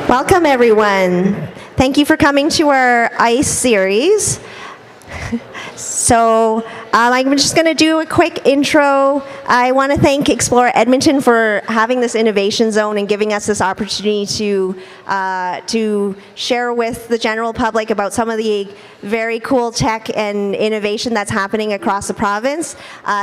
Welcome, everyone. Thank you for coming to our ICE series. So I'm just going to do a quick intro. I want to thank Explore Edmonton for having this innovation zone and giving us this opportunity to share with the general public about some of the very cool tech and innovation that's happening across the province.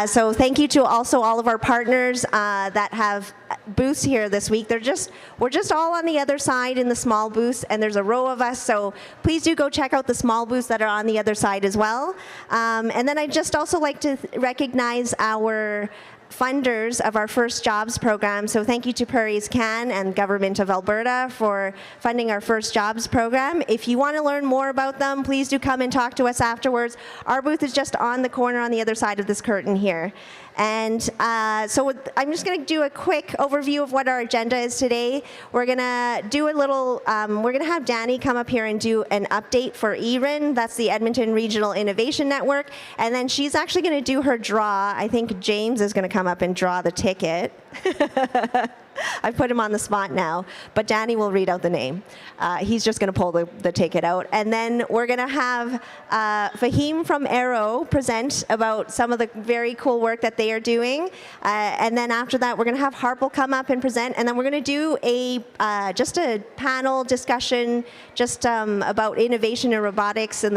So thank you to also all of our partners that have booths here this week. We're just all on the other side in the small booths, and there's a row of us, so please do go check out the small booths that are on the other side as well. And then I'd just also like to recognize our funders of our First Jobs program. So thank you to Prairies Can and Government of Alberta for funding our First Jobs program. If you want to learn more about them, please do come and talk to us afterwards. Our booth is just on the corner on the other side of this curtain here. And so I'm just going to do a quick overview of what our agenda is today. We're going to do a little, we're going to have Danny come up here and do an update for ERIN. That's the Edmonton Regional Innovation Network. And then she's actually going to do her draw. I think James is going to come up and draw the ticket. I've put him on the spot now, but Danny will read out the name. He's just going to pull the ticket out. And then we're going to have Fahim from Aero present about some of the very cool work that they are doing. And then after that, we're going to have Harpal come up and present. And then we're going to do just a panel discussion just about innovation and robotics in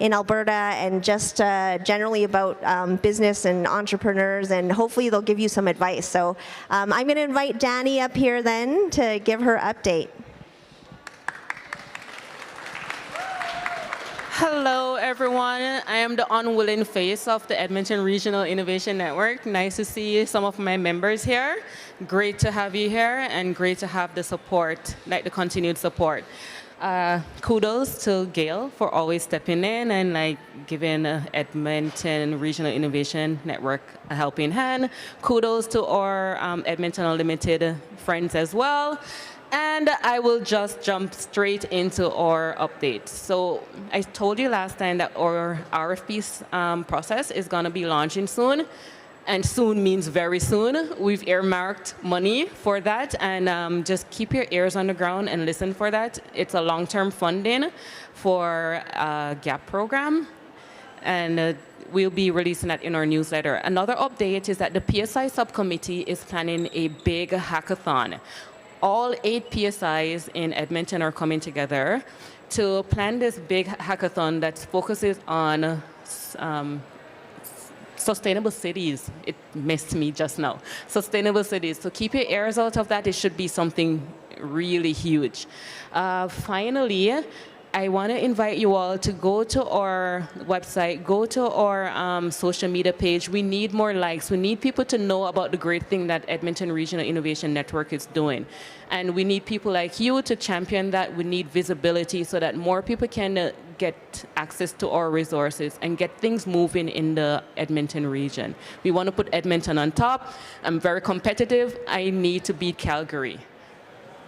Alberta, and just generally about business and entrepreneurs. And hopefully they'll give you some advice. So I'm going to invite Danny up here then to give her update. Hello, everyone. I am the unwilling face of the Edmonton Regional Innovation Network. Nice to see some of my members here. Great to have you here, and great to have the support, like the continued support. Kudos to Gail for always stepping in and giving Edmonton Regional Innovation Network a helping hand. Kudos to our Edmonton Unlimited friends as well. And I will just jump straight into our update. So I told you last time that our RFP process is going to be launching soon. And soon means very soon. We've earmarked money for that, and just keep your ears on the ground and listen for that. It's a long-term funding for a GAP program, and we'll be releasing that in our newsletter. Another update is that the PSI subcommittee is planning a big hackathon. All 8 PSIs in Edmonton are coming together to plan this big hackathon that focuses on sustainable cities. It missed me just now. Sustainable cities. So keep your ears out of that. It should be something really huge. Finally, I want to invite you all to go to our website, go to our social media page. We need more likes. We need people to know about the great thing that Edmonton Regional Innovation Network is doing. And we need people like you to champion that. We need visibility so that more people can get access to our resources and get things moving in the Edmonton region. We want to put Edmonton on top. I'm very competitive. I need to beat Calgary.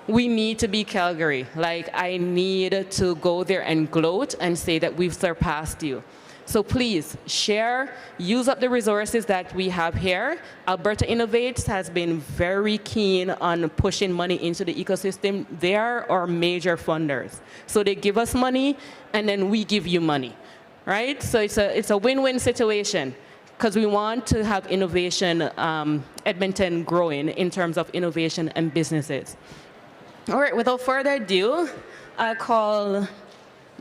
We need to beat Calgary. I need to go there and gloat and say that we've surpassed you. So please share, use up the resources that we have here. Alberta Innovates has been very keen on pushing money into the ecosystem. They are our major funders. So they give us money, and then we give you money, right? So it's a win-win situation, because we want to have innovation, Edmonton growing in terms of innovation and businesses. All right, without further ado, I'll call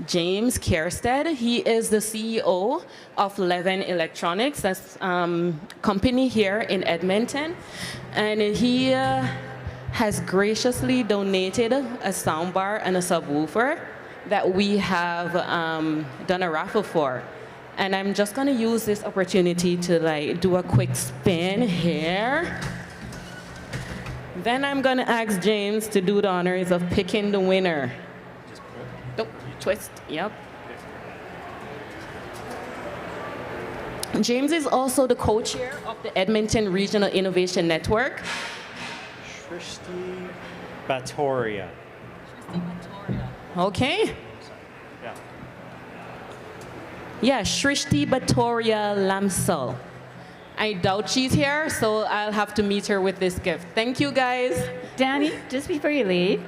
James Kierstead. He is the CEO of Levin Electronics. That's a company here in Edmonton. And he has graciously donated a soundbar and a subwoofer that we have done a raffle for. And I'm just going to use this opportunity to do a quick spin here. Then I'm going to ask James to do the honors of picking the winner. Oh, twist, yep. James is also the co-chair of the Edmonton Regional Innovation Network. Shrishti Batoria. Okay. Yeah, Shrishti Batoria Lamsal. I doubt she's here, so I'll have to meet her with this gift. Thank you, guys. Danny, just before you leave,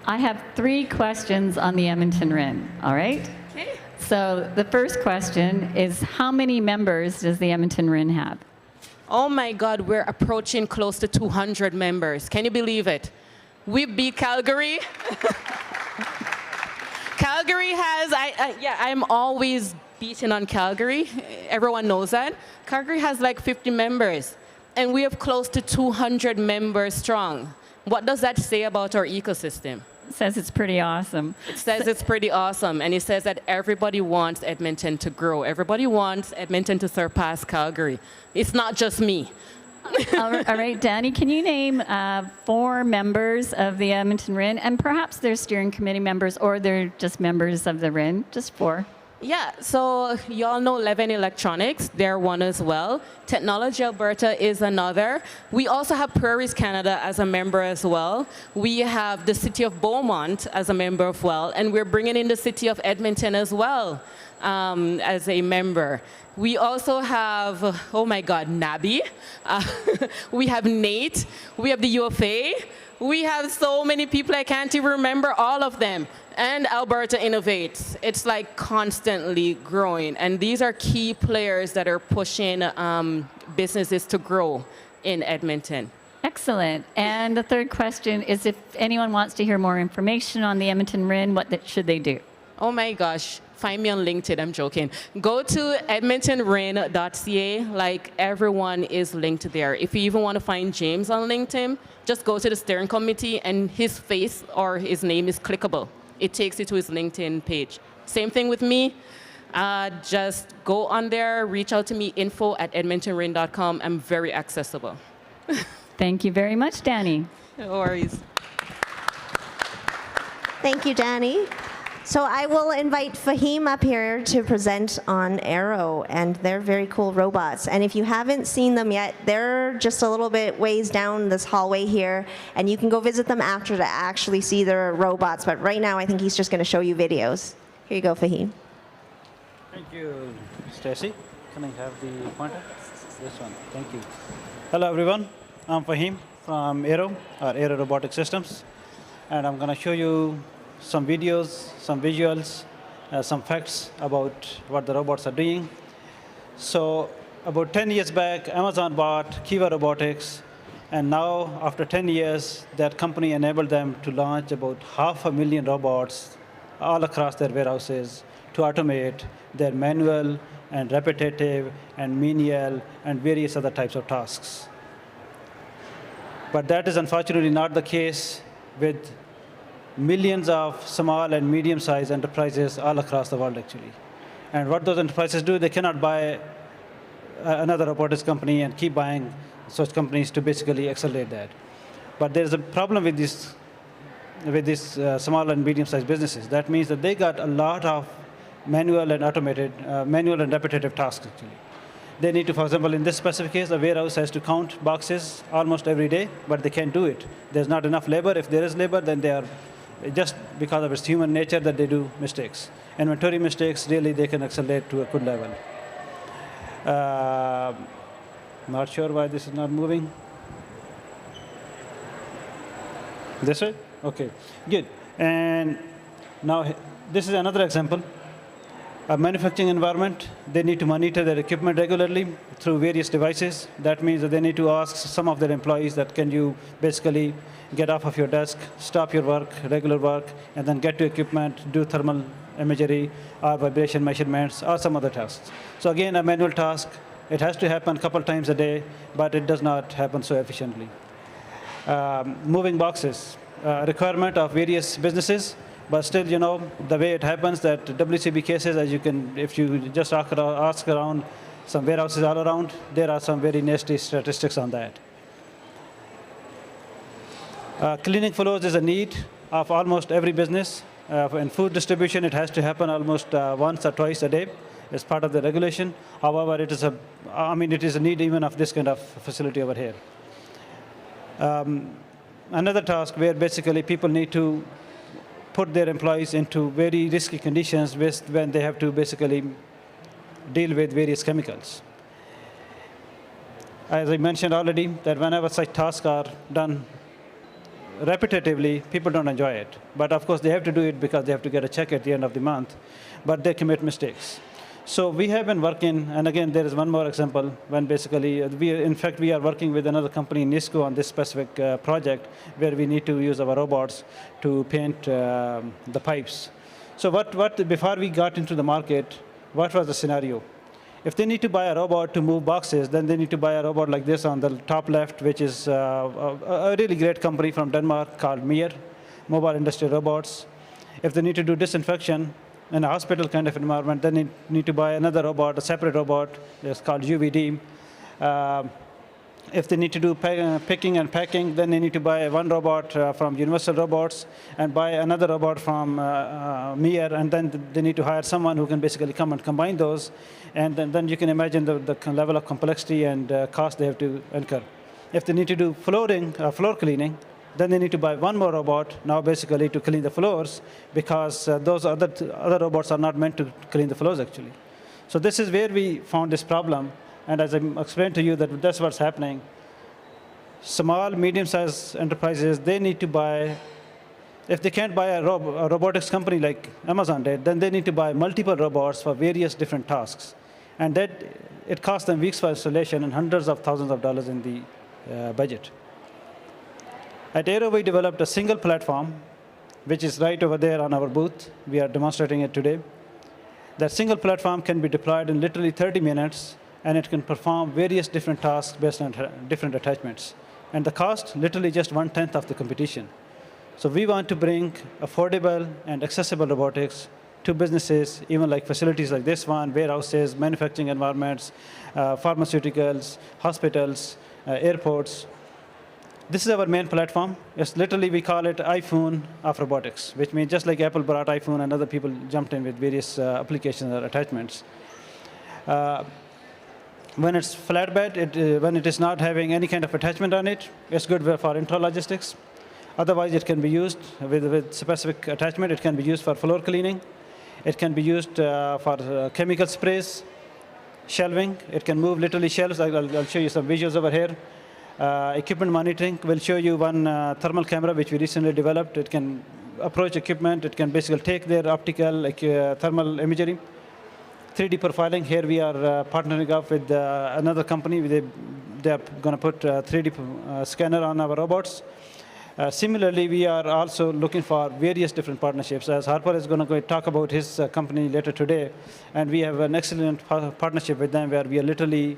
I have 3 questions on the Edmonton RIN, all right? Okay. So the first question is, how many members does the Edmonton RIN have? Oh my God, we're approaching close to 200 members. Can you believe it? We beat Calgary. Calgary has, I'm always beating on Calgary. Everyone knows that. Calgary has like 50 members, and we have close to 200 members strong. What does that say about our ecosystem? It says it's pretty awesome. It says it's pretty awesome, and it says that everybody wants Edmonton to grow. Everybody wants Edmonton to surpass Calgary. It's not just me. All right, Danny, can you name 4 members of the Edmonton RIN? And perhaps they're steering committee members or they're just members of the RIN, just 4. Yeah, so you all know Levin Electronics, they're one as well. Technology Alberta is another. We also have Prairies Canada as a member as well. We have the City of Beaumont as a member as well, and we're bringing in the City of Edmonton as well as a member. We also have, oh my God, NABI. We have NATE. We have the UFA. We have so many people, I can't even remember all of them. And Alberta Innovates. It's like constantly growing. And these are key players that are pushing businesses to grow in Edmonton. Excellent. And the third question is, if anyone wants to hear more information on the Edmonton RIN, should they do? Oh my gosh, find me on LinkedIn, I'm joking. Go to edmontonrin.ca, like everyone is linked there. If you even want to find James on LinkedIn, just go to the steering committee and his face or his name is clickable. It takes you to his LinkedIn page. Same thing with me. Just go on there, reach out to me, info@edmontonrin.com. I'm very accessible. Thank you very much, Danny. No worries. Thank you, Danny. So I will invite Fahim up here to present on Aero and their very cool robots. And if you haven't seen them yet, they're just a little bit ways down this hallway here, and you can go visit them after to actually see their robots. But right now, I think he's just going to show you videos. Here you go, Fahim. Thank you, Stacy. Can I have the pointer? This one. Thank you. Hello, everyone. I'm Fahim from Aero, or Aero Robotic Systems, and I'm going to show you some videos, some visuals, some facts about what the robots are doing. So about 10 years back, Amazon bought Kiva Robotics, and now after 10 years, that company enabled them to launch about 500,000 robots all across their warehouses to automate their manual and repetitive and menial and various other types of tasks. But that is unfortunately not the case with millions of small and medium-sized enterprises all across the world, actually. And what those enterprises do, they cannot buy another robotics company and keep buying such companies to basically accelerate that. But there's a problem with these small and medium-sized businesses. That means that they got a lot of manual and repetitive tasks, actually. They need to, for example, in this specific case, a warehouse has to count boxes almost every day, but they can't do it. There's not enough labor. If there is labor, then they are, just because of its human nature, that they do mistakes. Inventory mistakes, really, they can accelerate to a good level. Not sure why this is not moving. This way? OK, good. And now this is another example. A manufacturing environment, they need to monitor their equipment regularly through various devices. That means that they need to ask some of their employees that can you basically get off of your desk, stop your work, regular work, and then get to equipment, do thermal imagery or vibration measurements or some other tasks. So again, a manual task. It has to happen a couple times a day, but it does not happen so efficiently. Moving boxes, requirement of various businesses. But still, you know, the way it happens that WCB cases, as you can, if you just ask around some warehouses all around, there are some very nasty statistics on that. Cleaning floors is a need of almost every business. In food distribution, it has to happen almost once or twice a day as part of the regulation. However, it is a need even of this kind of facility over here. Another task where basically people need to put their employees into very risky conditions when they have to basically deal with various chemicals. As I mentioned already, that whenever such tasks are done repetitively, people don't enjoy it. But of course, they have to do it because they have to get a check at the end of the month, but they commit mistakes. So we have been working, and again, there is one more example when basically, in fact, we are working with another company in NISCO on this specific project where we need to use our robots to paint the pipes. So before we got into the market, what was the scenario? If they need to buy a robot to move boxes, then they need to buy a robot like this on the top left, which is a really great company from Denmark called MIR, Mobile Industrial Robots. If they need to do disinfection in a hospital kind of environment, then they need to buy another robot, a separate robot. It's called UVD. If they need to do picking and packing, then they need to buy one robot from Universal Robots and buy another robot from MIR, and then they need to hire someone who can basically come and combine those. And then you can imagine the level of complexity and cost they have to incur. If they need to do floor cleaning, then they need to buy one more robot now basically to clean the floors, because those other robots are not meant to clean the floors actually. So this is where we found this problem. And as I explained to you, that's what's happening. Small, medium-sized enterprises, they need to buy, if they can't buy a robotics company like Amazon did, then they need to buy multiple robots for various different tasks. And that, it costs them weeks for installation and hundreds of thousands of dollars in the budget. At Aero, we developed a single platform, which is right over there on our booth. We are demonstrating it today. That single platform can be deployed in literally 30 minutes, and it can perform various different tasks based on different attachments. And the cost, literally just 1/10 of the competition. So we want to bring affordable and accessible robotics to businesses, even like facilities like this one, warehouses, manufacturing environments, pharmaceuticals, hospitals, airports. This is our main platform. It's literally, we call it iPhone of robotics, which means just like Apple brought iPhone and other people jumped in with various applications or attachments. When it's flatbed, when it is not having any kind of attachment on it, it's good for intralogistics. Otherwise, it can be used with specific attachment. It can be used for floor cleaning. It can be used for chemical sprays, shelving. It can move literally shelves. I'll show you some visuals over here. Equipment monitoring. We'll show you one thermal camera, which we recently developed. It can approach equipment. It can basically take their optical thermal imagery. 3D profiling, here we are partnering up with another company. They're going to put a 3D scanner on our robots. Similarly, we are also looking for various different partnerships. As Harper is going to talk about his company later today, and we have an excellent partnership with them where we are literally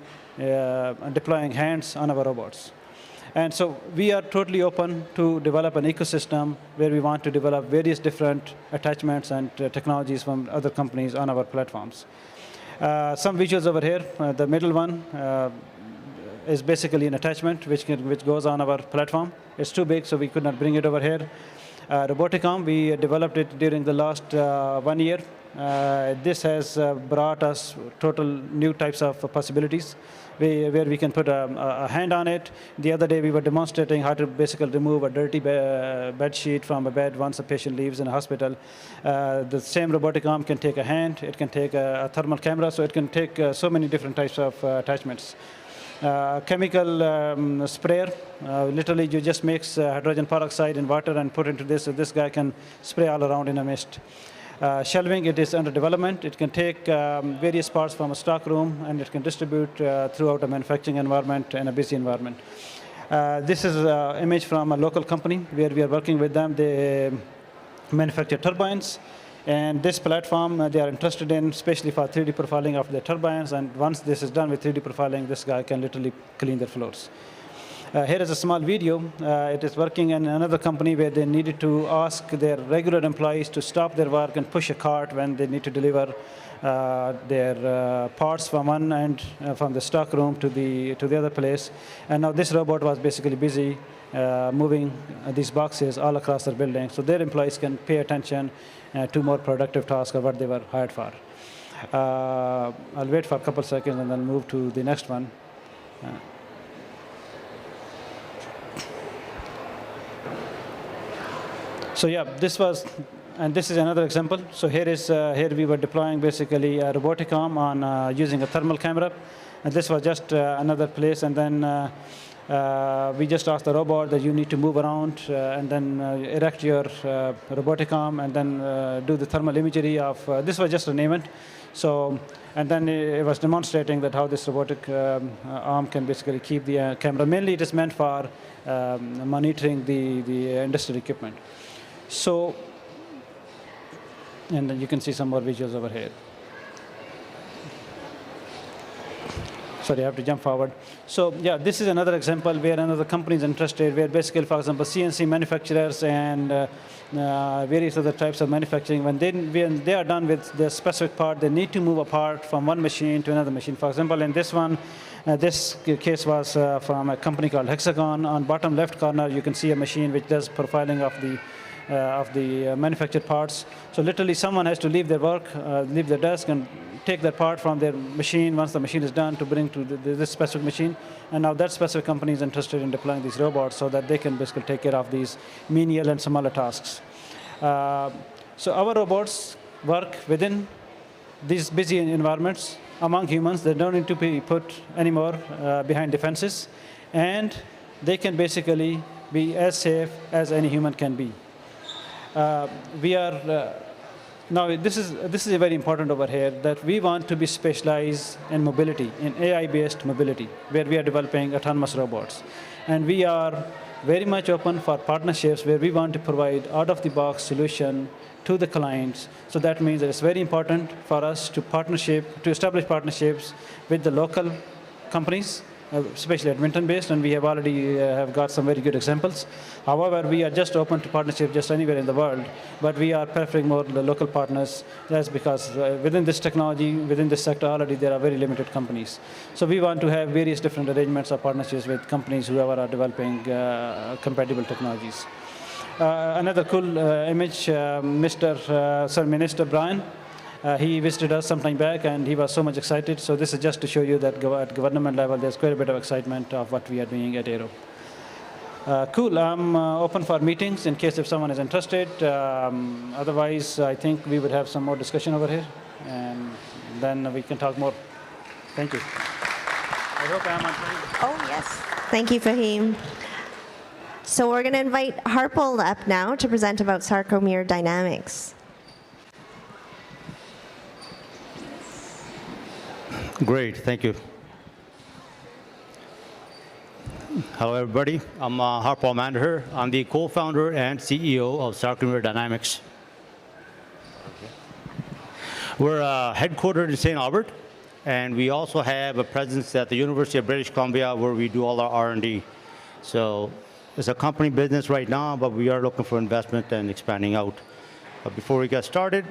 deploying hands on our robots. And so we are totally open to develop an ecosystem where we want to develop various different attachments and technologies from other companies on our platforms. Some visuals over here. The middle one is basically an attachment which goes on our platform. It's too big, so we could not bring it over here. Roboticom, we developed it during the last 1 year. This has brought us total new types of possibilities where we can put a hand on it. The other day, we were demonstrating how to basically remove a dirty bed sheet from a bed once a patient leaves in a hospital. The same robotic arm can take a hand. It can take a thermal camera, so it can take so many different types of attachments. Chemical sprayer, literally you just mix hydrogen peroxide in water and put into this, so this guy can spray all around in a mist. Shelving, it is under development. It can take various parts from a stock room, and it can distribute throughout a manufacturing environment and a busy environment. This is an image from a local company where we are working with them. They manufacture turbines. And this platform, they are interested in, especially for 3D profiling of the turbines. And once this is done with 3D profiling, this guy can literally clean their floors. Here is a small video. It is working in another company where they needed to ask their regular employees to stop their work and push a cart when they need to deliver their parts from one end, from the stock room to the other place. And now this robot was basically busy moving these boxes all across their building, so their employees can pay attention to more productive tasks of what they were hired for. I'll wait for a couple seconds and then move to the next one. So yeah, this is another example. So here we were deploying basically a robotic arm on using a thermal camera, and this was just another place. And then We just ask the robot that you need to move around and then erect your robotic arm and then do the thermal imagery of, this was just an event. So, and then it was demonstrating that how this robotic arm can basically keep the camera. Mainly it is meant for monitoring the industrial equipment. So, and then you can see some more visuals over here. Sorry, I have to jump forward. So yeah, this is another example where another company is interested, where basically, for example, CNC manufacturers and various other types of manufacturing, when they are done with their specific part, they need to move a part from one machine to another machine. For example, in this one, this case was from a company called Hexagon. On bottom left corner, you can see a machine which does profiling of the manufactured parts. So literally, someone has to leave their work, leave their desk, and take that part from their machine once the machine is done to bring to this specific machine. And now that specific company is interested in deploying these robots so that they can basically take care of these menial and smaller tasks. So our robots work within these busy environments among humans. They don't need to be put anymore behind defenses. And they can basically be as safe as any human can be. Now, this is very important over here, that we want to be specialized in mobility, in AI-based mobility, where we are developing autonomous robots. And we are very much open for partnerships where we want to provide out-of-the-box solution to the clients. So that means that it's very important for us to establish partnerships with the local companies, especially Edmonton-based, and we have already have got some very good examples. However, we are just open to partnership just anywhere in the world, but we are preferring more the local partners. That's because within this technology, within this sector already, there are very limited companies. So we want to have various different arrangements or partnerships with companies whoever are developing compatible technologies. Another cool image, Minister Brian. He visited us some time back, and he was so much excited. So this is just to show you that at government level, there's quite a bit of excitement of what we are doing at Aero. Cool. I'm open for meetings in case if someone is interested. Otherwise, I think we would have some more discussion over here, and then we can talk more. Thank you. I hope I'm on time. Oh, yes. Thank you, Fahim. So we're going to invite Harpal up now to present about sarcomere dynamics. Great, thank you. Hello, everybody. I'm Harpal Mandaher. I'm the co-founder and CEO of Sarcomere Dynamics. We're headquartered in St. Albert, and we also have a presence at the University of British Columbia where we do all our R&D. So it's a company business right now, but we are looking for investment and expanding out. But before we get started,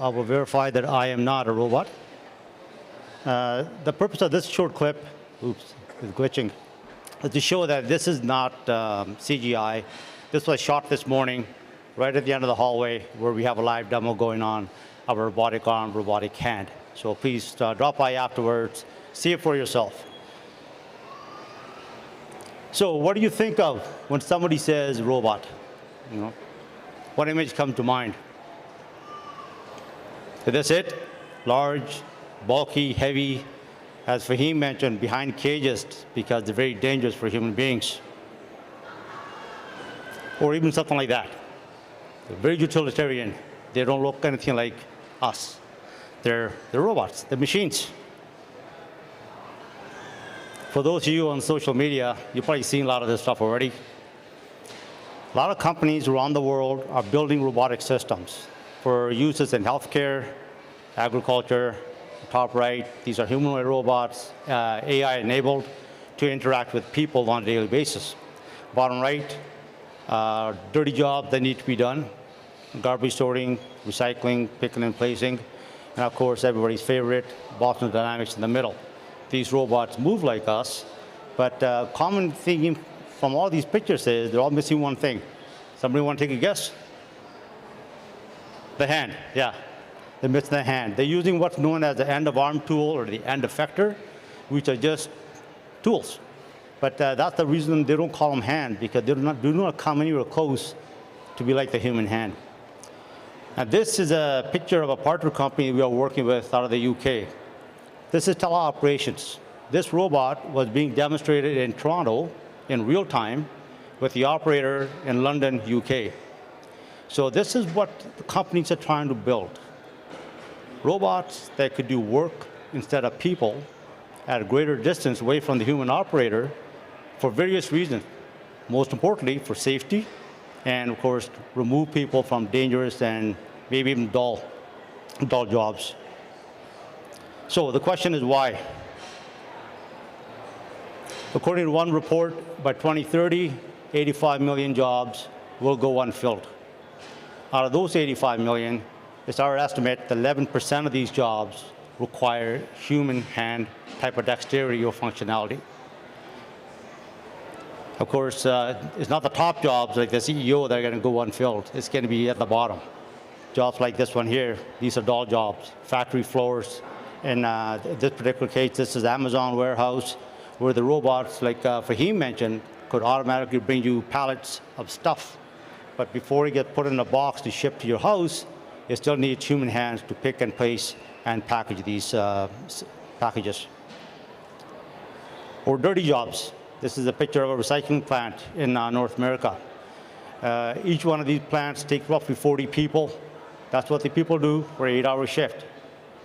I will verify that I am not a robot. The purpose of this short clip, oops, it's glitching, is to show that this is not CGI. This was shot this morning, right at the end of the hallway, where we have a live demo going on of a robotic arm, robotic hand. So please drop by afterwards, see it for yourself. So what do you think of when somebody says robot? You know, what image comes to mind? Is this it? Large, bulky, heavy, as Fahim mentioned, behind cages because they're very dangerous for human beings. Or even something like that. They're very utilitarian. They don't look anything like us. They're robots, they're machines. For those of you on social media, you've probably seen a lot of this stuff already. A lot of companies around the world are building robotic systems for uses in healthcare, agriculture. Top right, these are humanoid robots, AI-enabled to interact with people on a daily basis. Bottom right, dirty jobs that need to be done, garbage sorting, recycling, picking and placing, and of course, everybody's favorite, Boston Dynamics in the middle. These robots move like us, but common theme from all these pictures is they're all missing one thing. Somebody want to take a guess? The hand, yeah. They're missing the hand. They're using what's known as the end-of-arm tool or the end effector, which are just tools. But that's the reason they don't call them hand, because they do not come anywhere close to be like the human hand. And this is a picture of a partner company we are working with out of the UK. This is teleoperations. this robot was being demonstrated in Toronto in real time with the operator in London, UK. So this is what the companies are trying to build. Robots that could do work instead of people at a greater distance away from the human operator for various reasons. Most importantly, for safety, and of course, remove people from dangerous and maybe even dull jobs. So the question is why? According to one report, by 2030, 85 million jobs will go unfilled. Out of those 85 million, it's our estimate that 11% of these jobs require human hand type of dexterity or functionality. Of course, it's not the top jobs like the CEO that are going to go unfilled. It's going to be at the bottom. Jobs like this one here, these are dull jobs, factory floors. In this particular case, this is Amazon warehouse, where the robots, like Fahim mentioned, could automatically bring you pallets of stuff. But before it gets put in a box to ship to your house, it still needs human hands to pick and place and package these packages. Or dirty jobs. This is a picture of a recycling plant in North America. Each one of these plants takes roughly 40 people. That's what the people do for an 8-hour shift,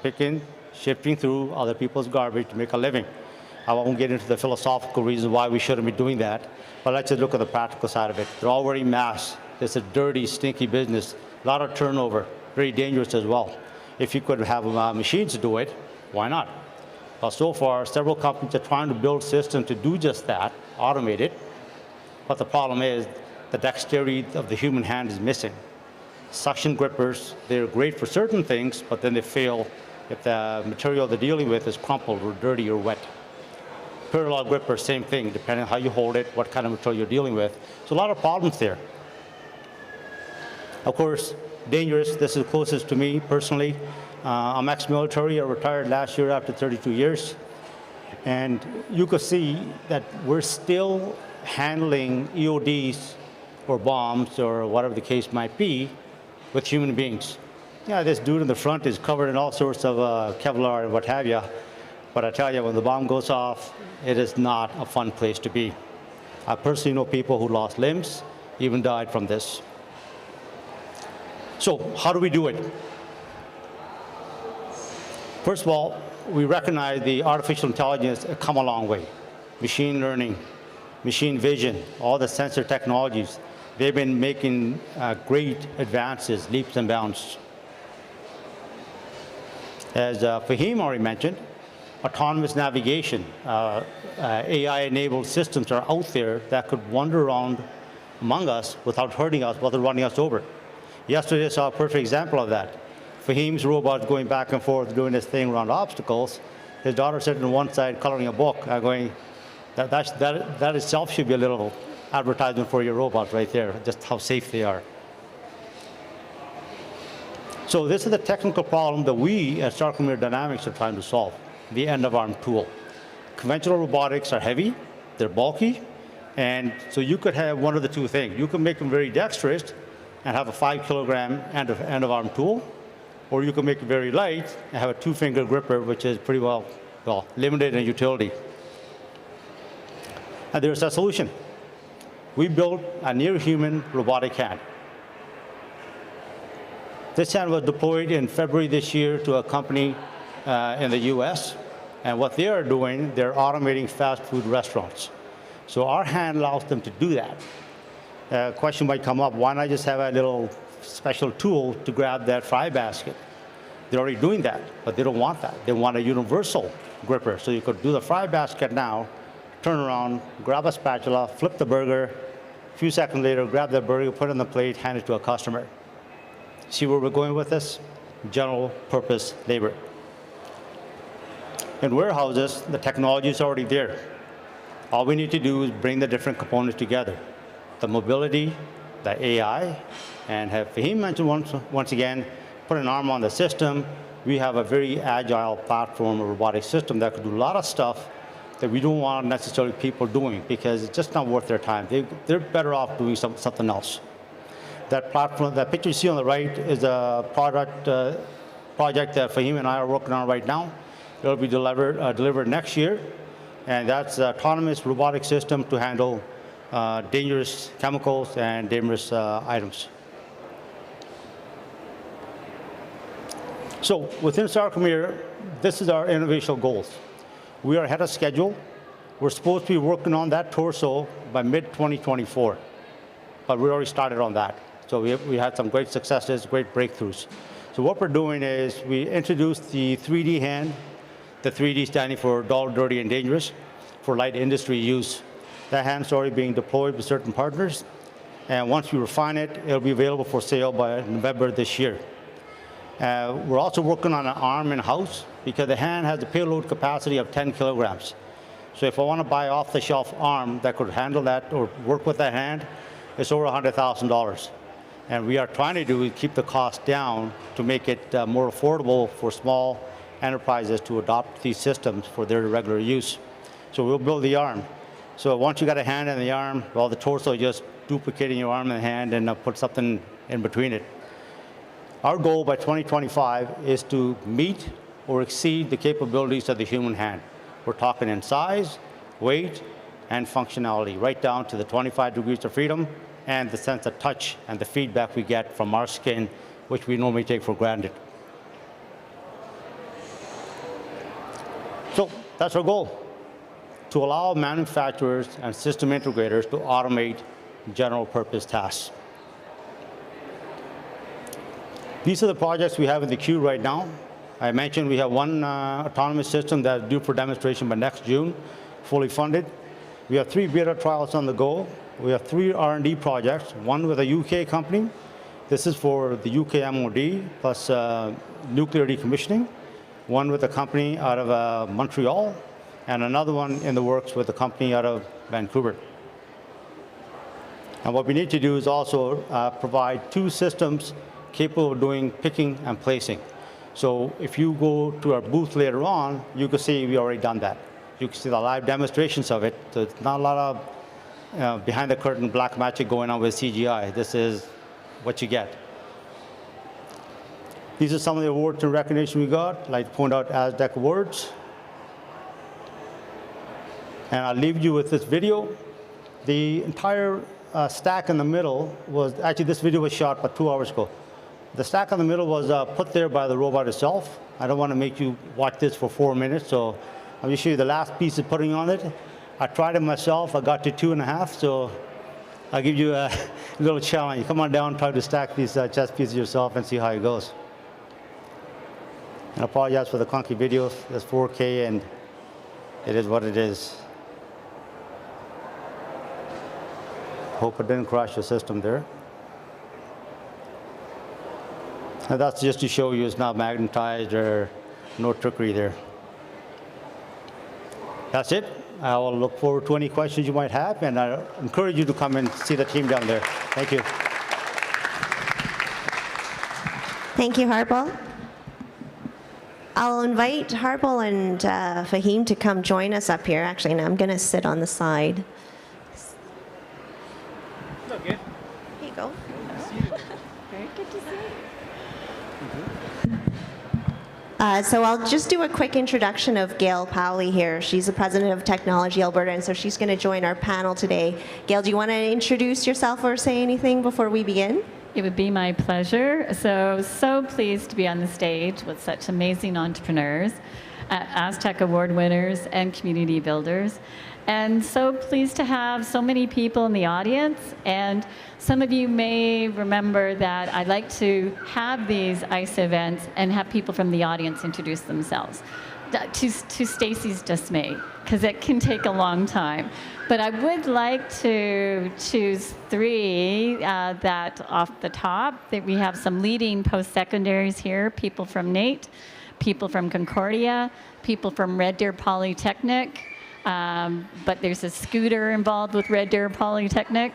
picking, shifting through other people's garbage to make a living. I won't get into the philosophical reasons why we shouldn't be doing that, but let's just look at the practical side of it. They're all wearing masks. It's a dirty, stinky business. A lot of turnover, very dangerous as well. If you could have machines to do it, why not? But so far, several companies are trying to build systems to do just that, automate it. But the problem is the dexterity of the human hand is missing. Suction grippers, they're great for certain things, but then they fail if the material they're dealing with is crumpled or dirty or wet. Parallel gripper, same thing, depending on how you hold it, what kind of material you're dealing with. So a lot of problems there. Of course, dangerous. This is closest to me personally. I'm ex-military. I retired last year after 32 years. And you could see that we're still handling EODs or bombs or whatever the case might be with human beings. Yeah, this dude in the front is covered in all sorts of Kevlar and what have you. But I tell you, when the bomb goes off, it is not a fun place to be. I personally know people who lost limbs, even died from this. So how do we do it? First of all, we recognize the artificial intelligence has come a long way. Machine learning, machine vision, all the sensor technologies, they've been making great advances, leaps and bounds. As Fahim already mentioned, autonomous navigation, AI-enabled systems are out there that could wander around among us without hurting us, without running us over. Yesterday I saw a perfect example of that. Fahim's robot going back and forth doing this thing around obstacles. His daughter sitting on one side coloring a book. I'm going, that itself should be a little advertisement for your robot right there, just how safe they are. So this is the technical problem that we at Starkmeyer Dynamics are trying to solve, the end-of-arm tool. Conventional robotics are heavy, they're bulky, and so you could have one of the two things. You can make them very dexterous and have a 5-kilogram end-of-arm tool, or you can make it very light and have a 2-finger gripper, which is pretty well limited in utility. And there's a solution. We built a near-human robotic hand. This hand was deployed in February this year to a company in the US, and what they are doing, they're automating fast food restaurants. So our hand allows them to do that. Question might come up, why not just have a little special tool to grab that fry basket? They're already doing that, but they don't want that. They want a universal gripper. So you could do the fry basket now, turn around, grab a spatula, flip the burger, a few seconds later, grab that burger, put it on the plate, hand it to a customer. See where we're going with this? General purpose labor. In warehouses, the technology is already there. All we need to do is bring the different components together. The mobility, the AI, and have Fahim mentioned once again, put an arm on the system. We have a very agile platform, a robotic system that could do a lot of stuff that we don't want necessarily people doing because it's just not worth their time. They're better off doing something else. That platform, that picture you see on the right is a project that Fahim and I are working on right now. It'll be delivered next year. and that's an autonomous robotic system to handle dangerous chemicals and dangerous items. So within Sarcomere, this is our innovational goals. We are ahead of schedule. We're supposed to be working on that torso by mid-2024, but we already started on that. So we had some great successes, great breakthroughs. So what we're doing is we introduced the 3D hand, the 3D standing for dull, dirty, and dangerous, for light industry use. That hand's already being deployed with certain partners, and once we refine it, it'll be available for sale by November this year. We're also working on an arm in-house because the hand has a payload capacity of 10 kilograms. So if I want to buy off-the-shelf arm that could handle that or work with that hand, it's over $100,000. And we are trying to do is keep the cost down to make it more affordable for small enterprises to adopt these systems for their regular use. So we'll build the arm. So once you got a hand and the arm, well, the torso just duplicating your arm and the hand and put something in between it. Our goal by 2025 is to meet or exceed the capabilities of the human hand. We're talking in size, weight, and functionality, right down to the 25 degrees of freedom and the sense of touch and the feedback we get from our skin, which we normally take for granted. So that's our goal, to allow manufacturers and system integrators to automate general purpose tasks. These are the projects we have in the queue right now. I mentioned we have one autonomous system that is due for demonstration by next June, fully funded. We have 3 beta trials on the go. We have 3 R&D projects, one with a UK company. This is for the UK MOD plus nuclear decommissioning. One with a company out of Montreal, and another one in the works with a company out of Vancouver. And what we need to do is also provide 2 systems capable of doing picking and placing. So if you go to our booth later on, you can see we already done that. You can see the live demonstrations of it. There's not a lot of behind the curtain black magic going on with CGI. This is what you get. These are some of the awards and recognition we got. I'd like to point out ASDEC awards. And I'll leave you with this video. The entire stack in the middle was, actually this video was shot about 2 hours ago. The stack in the middle was put there by the robot itself. I don't want to make you watch this for 4 minutes, so I'll just show you the last piece of putting on it. I tried it myself. I got to 2.5, so I'll give you a little challenge. Come on down, try to stack these chess pieces yourself and see how it goes. And I apologize for the clunky videos. It's 4K, and it is what it is. Hope it didn't crash the system there. And that's just to show you it's not magnetized or no trickery there. That's it. I will look forward to any questions you might have, and I encourage you to come and see the team down there. Thank you. Thank you, Harpal. I'll invite Harpal and Fahim to come join us up here. Actually, no, I'm going to sit on the side. Okay. Here you go. Very good to see you. So I'll just do a quick introduction of Gail Powley here. She's the president of Technology Alberta, and so she's going to join our panel today. Gail, do you want to introduce yourself or say anything before we begin? It would be my pleasure. So pleased to be on the stage with such amazing entrepreneurs, Aztec Award winners, and community builders. And so pleased to have so many people in the audience. And some of you may remember that I like to have these ICE events and have people from the audience introduce themselves, to Stacy's dismay, because it can take a long time. But I would like to choose 3 that off the top, that we have some leading post-secondaries here, people from NATE, people from Concordia, people from Red Deer Polytechnic, but there's a scooter involved with Red Deer Polytechnic,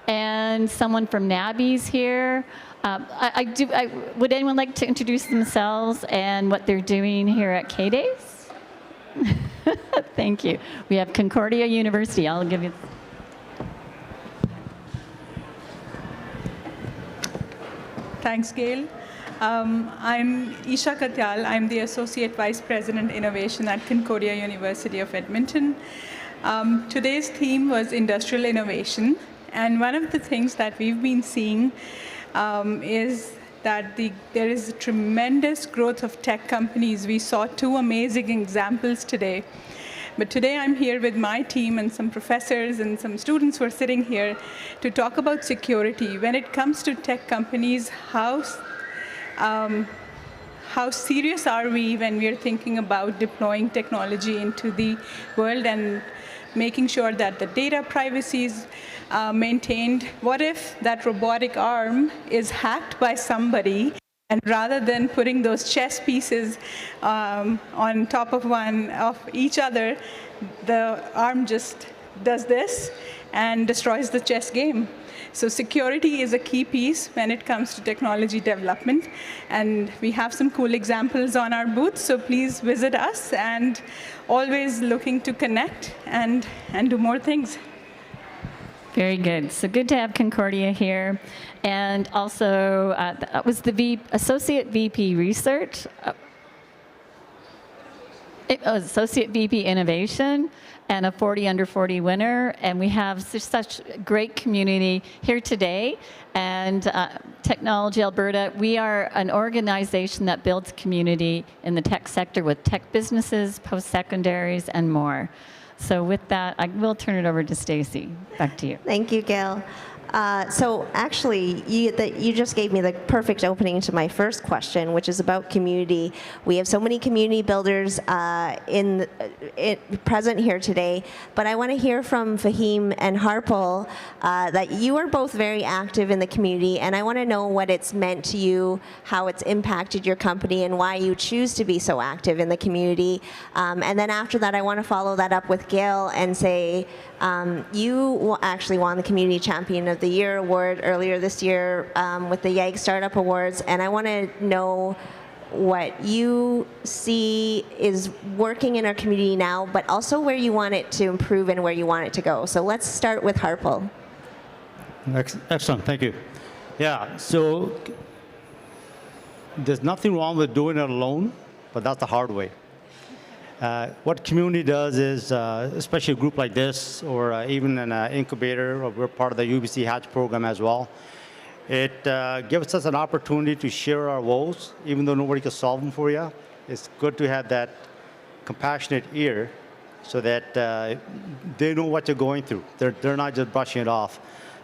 and someone from NABI's here. Would anyone like to introduce themselves and what they're doing here at K-Days? Thank you. We have Concordia University. I'll give you. Thanks, Gail. I'm Isha Katyal. I'm the Associate Vice President Innovation at Concordia University of Edmonton. Today's theme was industrial innovation. And one of the things that we've been seeing is that there is a tremendous growth of tech companies. We saw two amazing examples today. But today I'm here with my team and some professors and some students who are sitting here to talk about security. When it comes to tech companies, how serious are we when we're thinking about deploying technology into the world and making sure that the data privacy is maintained? What if that robotic arm is hacked by somebody, and rather than putting those chess pieces on top of each other, the arm just does this and destroys the chess game? So security is a key piece when it comes to technology development. And we have some cool examples on our booth, so please visit us, and always looking to connect and do more things. Very good. So good to have Concordia here. And also, that was the Associate VP Research, Associate VP Innovation, and a 40 under 40 winner. And we have such great community here today. And Technology Alberta, we are an organization that builds community in the tech sector with tech businesses, post-secondaries, and more. So with that, I will turn it over to Stacy. Back to you. Thank you, Gail. So actually, you just gave me the perfect opening to my first question, which is about community. We have so many community builders present here today, but I want to hear from Fahim and Harpal that you are both very active in the community, and I want to know what it's meant to you, how it's impacted your company, and why you choose to be so active in the community. And then after that, I want to follow that up with Gail and say, you actually won the Community Champion of the Year award earlier this year with the YAG Startup Awards, and I want to know what you see is working in our community now, but also where you want it to improve and where you want it to go. So let's start with Harpal. Excellent, thank you. Yeah, so there's nothing wrong with doing it alone, but that's the hard way. What community does is, especially a group like this, or even an incubator, or we're part of the UBC Hatch program as well, it gives us an opportunity to share our woes, even though nobody can solve them for you. It's good to have that compassionate ear so that they know what you're going through. They're not just brushing it off.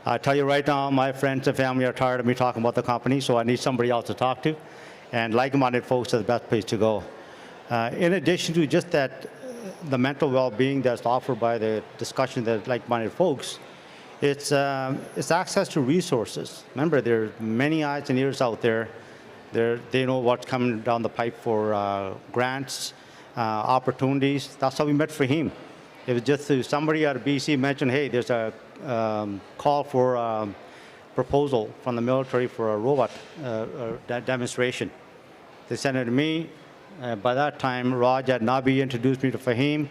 I tell you right now, my friends and family are tired of me talking about the company, so I need somebody else to talk to. And like-minded folks are the best place to go. In addition to just that, the mental well-being that's offered by the discussion that like-minded folks, it's access to resources. Remember, there are many eyes and ears out there. They know what's coming down the pipe for grants, opportunities. That's how we met Fahim. It was just somebody at BC mentioned, hey, there's a call for a proposal from the military for a robot demonstration. They sent it to me. By that time, Raj had Nabi introduced me to Fahim.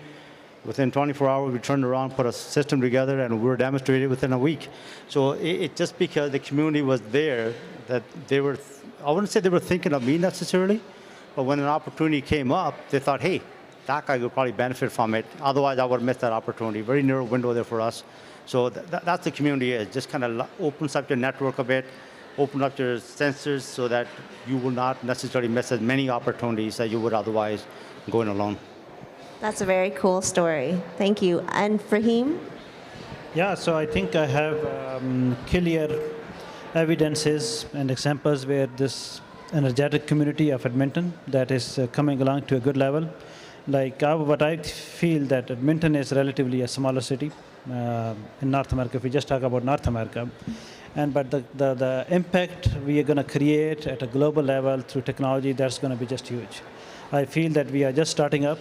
Within 24 hours, we turned around, put a system together, and we were demonstrated within a week. So it just because the community was there, that they were, I wouldn't say they were thinking of me necessarily, but when an opportunity came up, they thought, hey, that guy would probably benefit from it. Otherwise, I would have missed that opportunity. Very narrow window there for us. So that's the community is. Just kind of opens up your network a bit, open up your sensors so that you will not necessarily miss as many opportunities that you would otherwise going alone. That's a very cool story. Thank you. And Fahim? Yeah, so I think I have clear evidences and examples where this energetic community of Edmonton that is coming along to a good level. Like what I feel that Edmonton is relatively a smaller city in North America, if we just talk about North America. But the impact we are going to create at a global level through technology, that's going to be just huge. I feel that we are just starting up.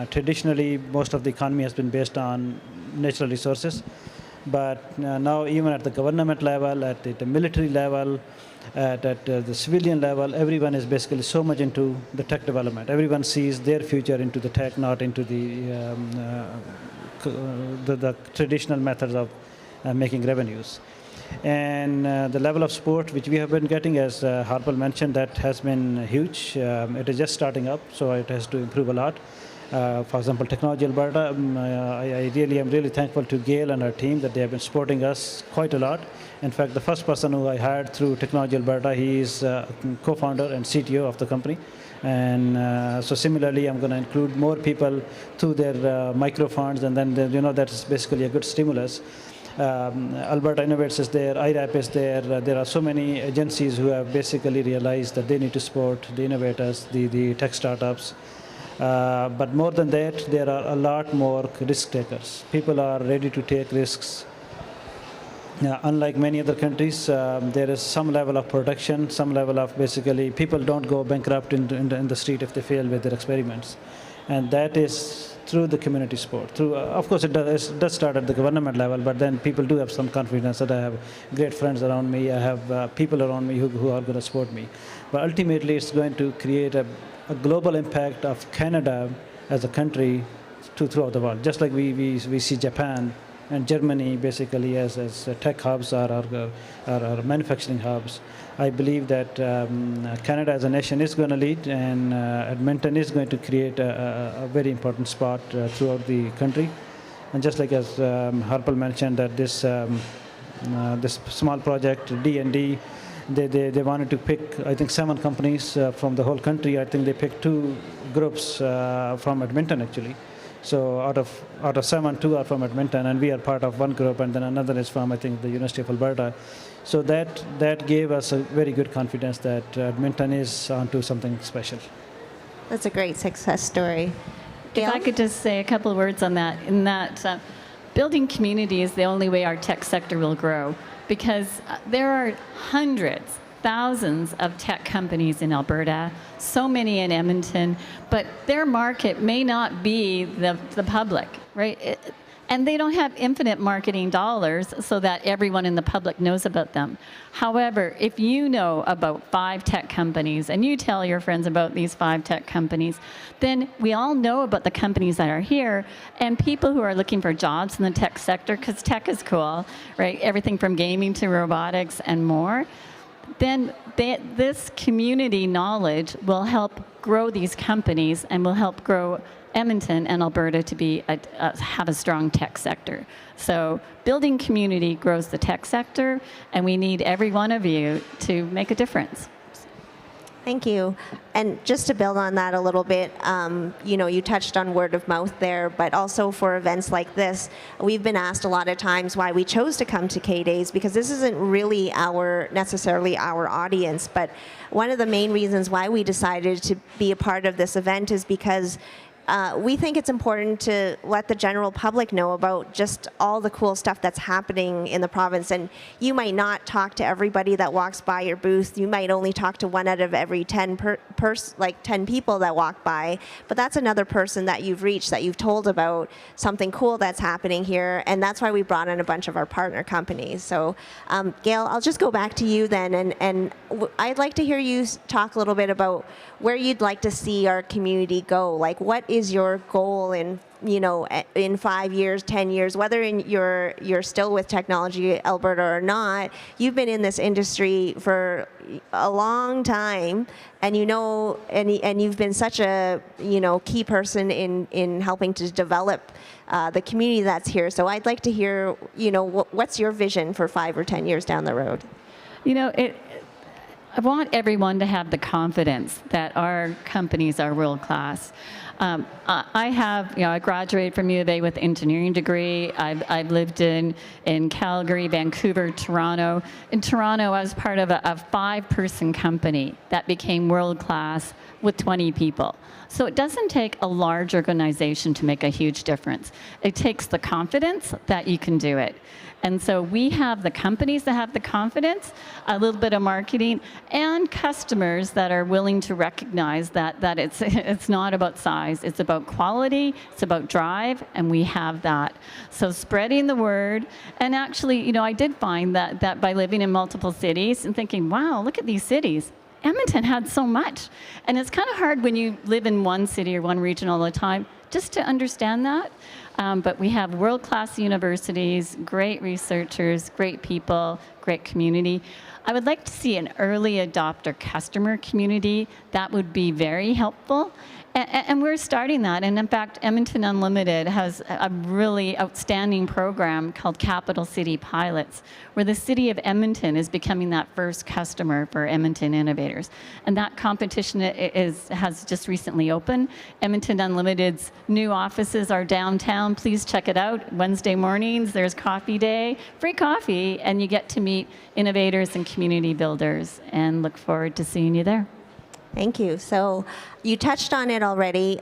Traditionally, most of the economy has been based on natural resources. But now even at the government level, at the military level, at the civilian level, everyone is basically so much into the tech development. Everyone sees their future into the tech, not into the traditional methods of making revenues. And the level of support which we have been getting, as Harpal mentioned, that has been huge. It is just starting up, so it has to improve a lot. For example, Technology Alberta, I really am really thankful to Gail and her team that they have been supporting us quite a lot. In fact, the first person who I hired through Technology Alberta, he is co-founder and CTO of the company. And so similarly, I'm going to include more people through their micro funds, and then that's basically a good stimulus. Alberta Innovates is there, IRAP is there. There are so many agencies who have basically realized that they need to support the innovators, the tech startups. But more than that, there are a lot more risk takers. People are ready to take risks. Unlike many other countries, there is some level of protection, some level of basically people don't go bankrupt in the street if they fail with their experiments. And that is through the community support. Through, of course, it does start at the government level, but then people do have some confidence that I have great friends around me, I have people around me who are going to support me. But ultimately, it's going to create a global impact of Canada as a country throughout the world, just like we see Japan and Germany basically as tech hubs or manufacturing hubs. I believe that Canada as a nation is going to lead, and Edmonton is going to create a very important spot throughout the country. And just like as Harpal mentioned, that this small project, D&D, they wanted to pick, I think, 7 companies from the whole country. I think they picked 2 groups from Edmonton, actually. So out of 7, 2 are from Edmonton, and we are part of one group, and then another is from, I think, the University of Alberta. So that gave us a very good confidence that Edmonton is onto something special. That's a great success story. Gail? If I could just say a couple of words on that, in that building community is the only way our tech sector will grow, because there are hundreds, thousands of tech companies in Alberta, so many in Edmonton, but their market may not be the public, right? And they don't have infinite marketing dollars so that everyone in the public knows about them. However, if you know about 5 tech companies and you tell your friends about these 5 tech companies, then we all know about the companies that are here, and people who are looking for jobs in the tech sector, because tech is cool, right? Everything from gaming to robotics and more. Then this community knowledge will help grow these companies and will help grow Edmonton and Alberta to be have a strong tech sector. So building community grows the tech sector, and we need every one of you to make a difference. Thank you. And just to build on that a little bit, you touched on word of mouth there, but also for events like this, we've been asked a lot of times why we chose to come to K-Days, because this isn't really necessarily our audience, but one of the main reasons why we decided to be a part of this event is because we think it's important to let the general public know about just all the cool stuff that's happening in the province. And you might not talk to everybody that walks by your booth. You might only talk to 1 out of every 10 10 people that walk by. But that's another person that you've reached, that you've told about something cool that's happening here. And that's why we brought in a bunch of our partner companies. So Gail, I'll just go back to you then. And I'd like to hear you talk a little bit about where you'd like to see our community go. Like, what is your goal in 5 years, 10 years, whether you're still with Technology Alberta or not? You've been in this industry for a long time, and and you've been such a key person in helping to develop the community that's here. So I'd like to hear what's your vision for 5 or 10 years down the road? I want everyone to have the confidence that our companies are world class. I graduated from U of A with an engineering degree. I've lived in Calgary, Vancouver, Toronto. In Toronto, I was part of a 5-person company that became world class with 20 people. So it doesn't take a large organization to make a huge difference. It takes the confidence that you can do it. And so we have the companies that have the confidence, a little bit of marketing, and customers that are willing to recognize that it's not about size, it's about quality, it's about drive, and we have that. So spreading the word, and actually, I did find that by living in multiple cities and thinking, wow, look at these cities. Edmonton had so much. And it's kind of hard when you live in one city or one region all the time just to understand that. But we have world-class universities, great researchers, great people, great community. I would like to see an early adopter customer community. That would be very helpful. And we're starting that. And in fact, Edmonton Unlimited has a really outstanding program called Capital City Pilots, where the city of Edmonton is becoming that first customer for Edmonton Innovators. And that competition has just recently opened. Edmonton Unlimited's new offices are downtown. Please check it out. Wednesday mornings, there's coffee day, free coffee, and you get to meet innovators and community builders. And look forward to seeing you there. Thank you. So you touched on it already.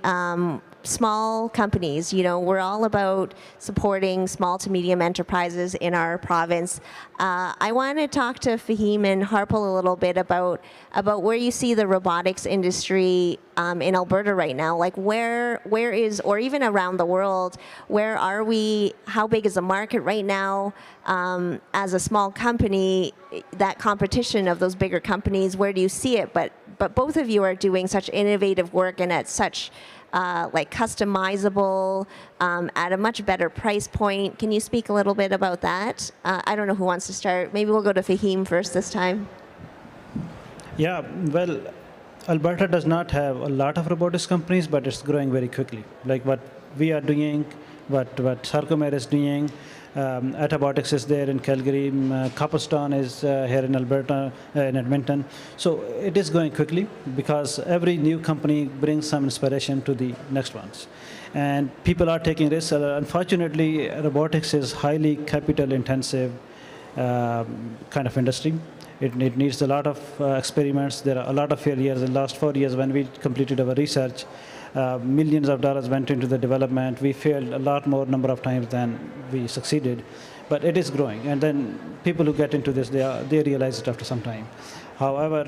Small companies, we're all about supporting small to medium enterprises in our province. I want to talk to Fahim and Harpal a little bit about where you see the robotics industry in Alberta right now. Like where is, or even around the world, where are we? How big is the market right now? As a small company, that competition of those bigger companies, where do you see it? But both of you are doing such innovative work and at such like customizable, at a much better price point. Can you speak a little bit about that? I don't know who wants to start. Maybe we'll go to Fahim first this time. Yeah, well, Alberta does not have a lot of robotics companies, but it's growing very quickly. Like what we are doing, what Sarcomer is doing, Robotics is there in Calgary, Copperstone is here in Alberta, in Edmonton. So it is going quickly because every new company brings some inspiration to the next ones. And people are taking risks. Unfortunately, robotics is highly capital intensive kind of industry. It needs a lot of experiments. There are a lot of failures. In the last 4 years when we completed our research, millions of dollars went into the development. We failed a lot more number of times than we succeeded, but it is growing. And then people who get into this, they realize it after some time. However,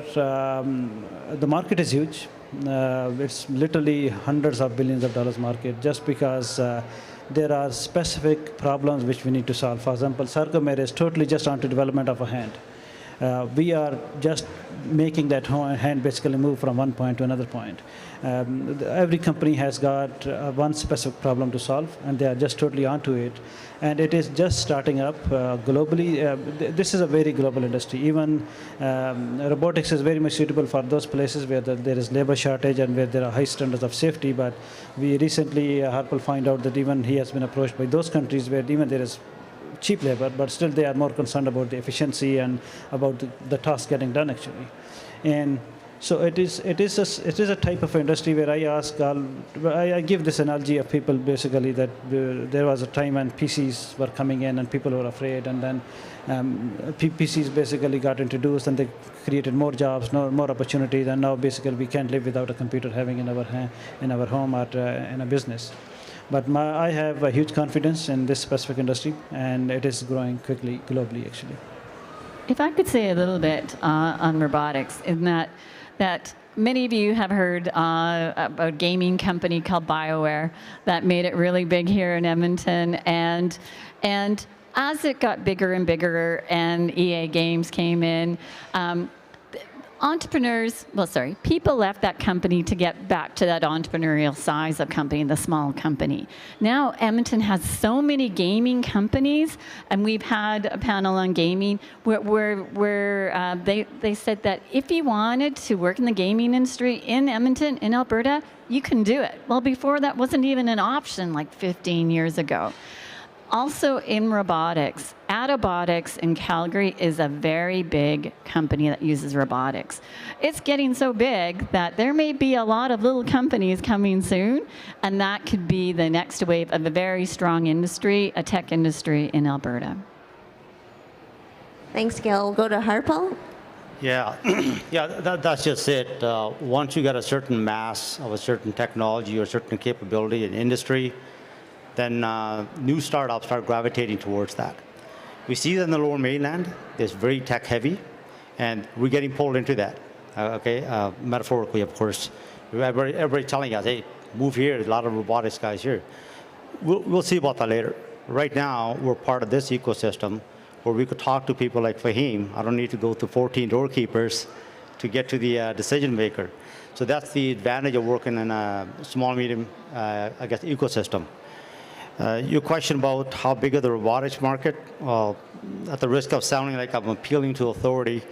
the market is huge. It's literally hundreds of billions of dollars market just because there are specific problems which we need to solve. For example, Sarcomer is totally just onto development of a hand. We are just making that hand basically move from one point to another point. Every company has got one specific problem to solve, and they are just totally onto it. And it is just starting up globally. This is a very global industry. Even robotics is very much suitable for those places where there is labor shortage and where there are high standards of safety. But we recently, Harpal find out that even he has been approached by those countries where even there is cheap labor, but still they are more concerned about the efficiency and about the task getting done actually. And so it is a type of industry where I give this analogy of people basically that there was a time when PCs were coming in and people were afraid, and then PCs basically got introduced and they created more jobs, more opportunities, and now basically we can't live without a computer having in our home or in a business. But I have a huge confidence in this specific industry, and it is growing quickly globally, actually. If I could say a little bit on robotics, in that many of you have heard about a gaming company called BioWare that made it really big here in Edmonton, and as it got bigger and bigger, and EA Games came in. People left that company to get back to that entrepreneurial size of company, the small company. Now Edmonton has so many gaming companies, and we've had a panel on gaming where they said that if you wanted to work in the gaming industry in Edmonton, in Alberta, you can do it. Well, before that wasn't even an option like 15 years ago. Also in robotics, Robotics in Calgary is a very big company that uses robotics. It's getting so big that there may be a lot of little companies coming soon, and that could be the next wave of a very strong industry, a tech industry in Alberta. Thanks, Gail. We'll go to Harpal. Yeah, that's just it. Once you get a certain mass of a certain technology or certain capability in industry, then new startups start gravitating towards that. We see that in the Lower Mainland, it's very tech heavy, and we're getting pulled into that, metaphorically, of course. Everybody telling us, hey, move here, there's a lot of robotics guys here. We'll see about that later. Right now, we're part of this ecosystem where we could talk to people like Fahim. I don't need to go to 14 doorkeepers to get to the decision maker. So that's the advantage of working in a small, medium, I guess, ecosystem. Your question about how big is the robotics market? Well, at the risk of sounding like I'm appealing to authority,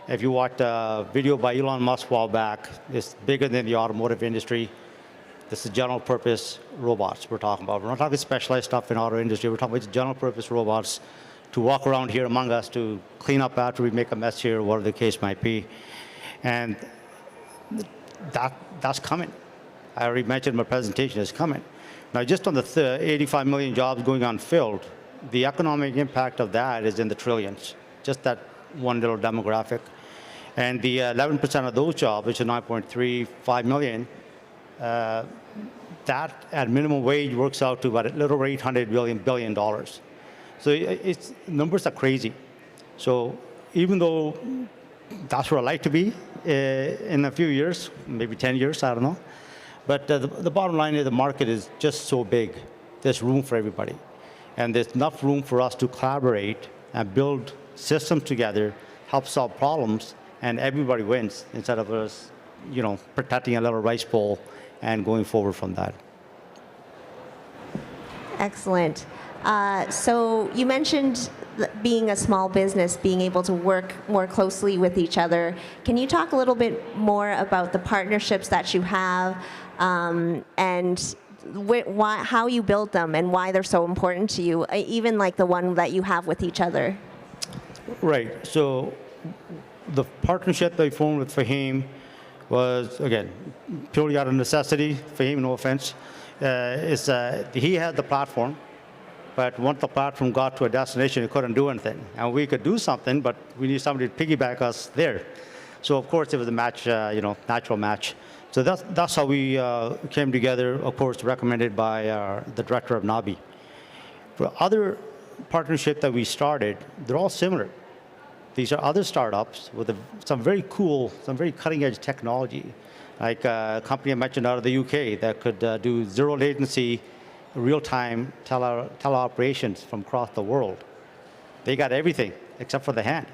if you watched a video by Elon Musk a while back, it's bigger than the automotive industry. This is general purpose robots we're talking about. We're not talking specialized stuff in auto industry. We're talking about general purpose robots to walk around here among us, to clean up after we make a mess here, whatever the case might be. And that's coming. I already mentioned in my presentation, it's coming. Now, just on the 85 million jobs going unfilled, the economic impact of that is in the trillions, just that one little demographic. And the 11% of those jobs, which is 9.35 million, that at minimum wage works out to about a little over $800 billion. So it's numbers are crazy. So even though that's where I like to be in a few years, maybe 10 years, I don't know. But the bottom line is the market is just so big. There's room for everybody. And there's enough room for us to collaborate and build systems together, help solve problems, and everybody wins instead of us, protecting a little rice bowl and going forward from that. Excellent. So you mentioned being a small business, being able to work more closely with each other. Can you talk a little bit more about the partnerships that you have and how you build them and why they're so important to you, even like the one that you have with each other? Right. So the partnership that we formed with Fahim was, again, purely out of necessity. Fahim, no offense, he had the platform. But once the platform got to a destination, it couldn't do anything. And we could do something, but we need somebody to piggyback us there. So of course it was a match, natural match. So that's how we came together, of course, recommended by the director of NABI. For other partnerships that we started, they're all similar. These are other startups with some very cool, some very cutting edge technology, like a company I mentioned out of the UK that could do zero latency, real-time teleoperations from across the world. They got everything except for the hand.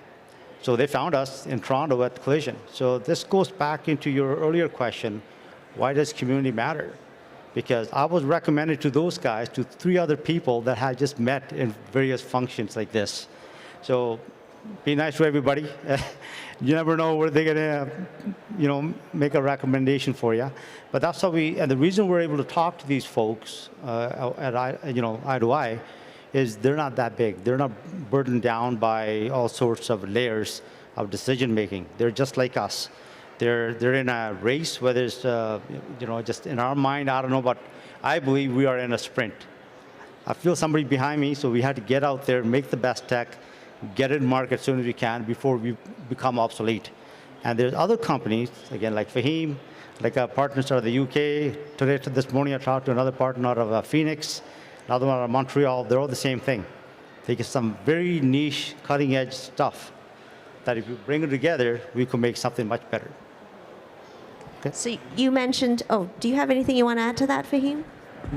So they found us in Toronto at Collision. So this goes back into your earlier question, why does community matter? Because I was recommended to those guys, to 3 other people that had just met in various functions like this. So be nice to everybody. You never know where they're gonna, make a recommendation for you. But that's how and the reason we're able to talk to these folks eye to eye, is they're not that big. They're not burdened down by all sorts of layers of decision making. They're just like us. They're in a race, whether it's just in our mind, I don't know, but I believe we are in a sprint. I feel somebody behind me, so we had to get out there, make the best tech, get it in market as soon as we can before we become obsolete. And there's other companies, again, like Fahim, like our partners out of the UK. This morning I talked to another partner out of Phoenix, another one out of Montreal. They're all the same thing. They get some very niche, cutting edge stuff that if you bring it together, we can make something much better. Okay. So you mentioned, do you have anything you want to add to that, Fahim?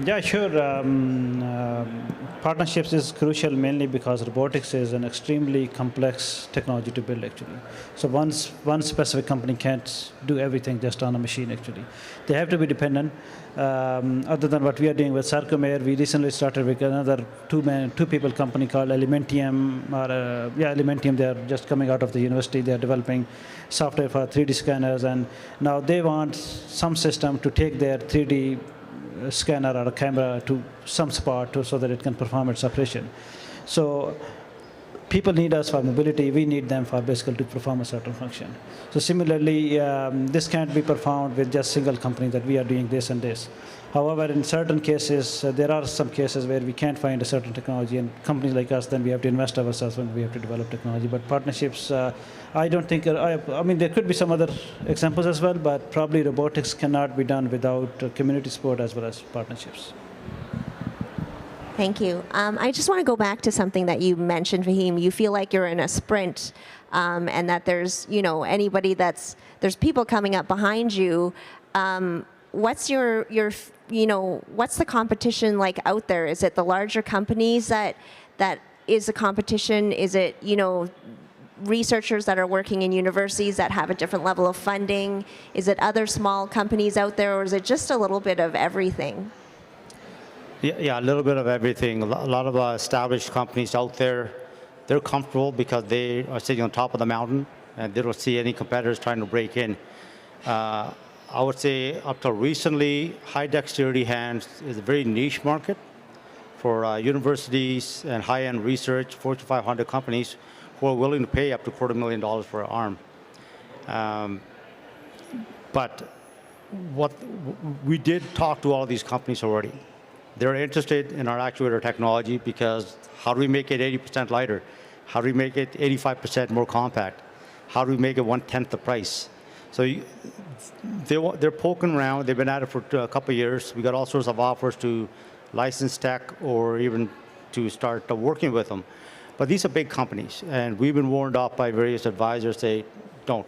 Yeah, sure. Partnerships is crucial mainly because robotics is an extremely complex technology to build, actually. So one specific company can't do everything just on a machine, actually. They have to be dependent. Other than what we are doing with Sarcomer, we recently started with another two-people company called Elementium. Elementium, they are just coming out of the university. They are developing software for 3D scanners, and now they want some system to take their 3D scanner or a camera to some spot so that it can perform its operation. So people need us for mobility. We need them for basically to perform a certain function. So similarly, this can't be performed with just single company that we are doing this and this. However, in certain cases, there are some cases where we can't find a certain technology, and companies like us, then we have to invest ourselves when we have to develop technology. But partnerships, I don't think, I mean, there could be some other examples as well, but probably robotics cannot be done without community support as well as partnerships. Thank you. I just want to go back to something that you mentioned, Fahim. You feel like you're in a sprint, and that there's, there's people coming up behind you. What's what's the competition like out there? Is it the larger companies that is the competition? Is it, researchers that are working in universities that have a different level of funding? Is it other small companies out there, or is it just a little bit of everything? Yeah, a little bit of everything. A lot of established companies out there, they're comfortable because they are sitting on top of the mountain and they don't see any competitors trying to break in. I would say up till recently, high dexterity hands is a very niche market for universities and high-end research, Fortune 500 companies who are willing to pay up to $250,000 for an arm. But we did talk to all of these companies already. They're interested in our actuator technology because how do we make it 80% lighter? How do we make it 85% more compact? How do we make it 1/10 the price? So they're poking around. They've been at it for a couple of years. We got all sorts of offers to license tech or even to start working with them. But these are big companies, and we've been warned off by various advisors, say, don't.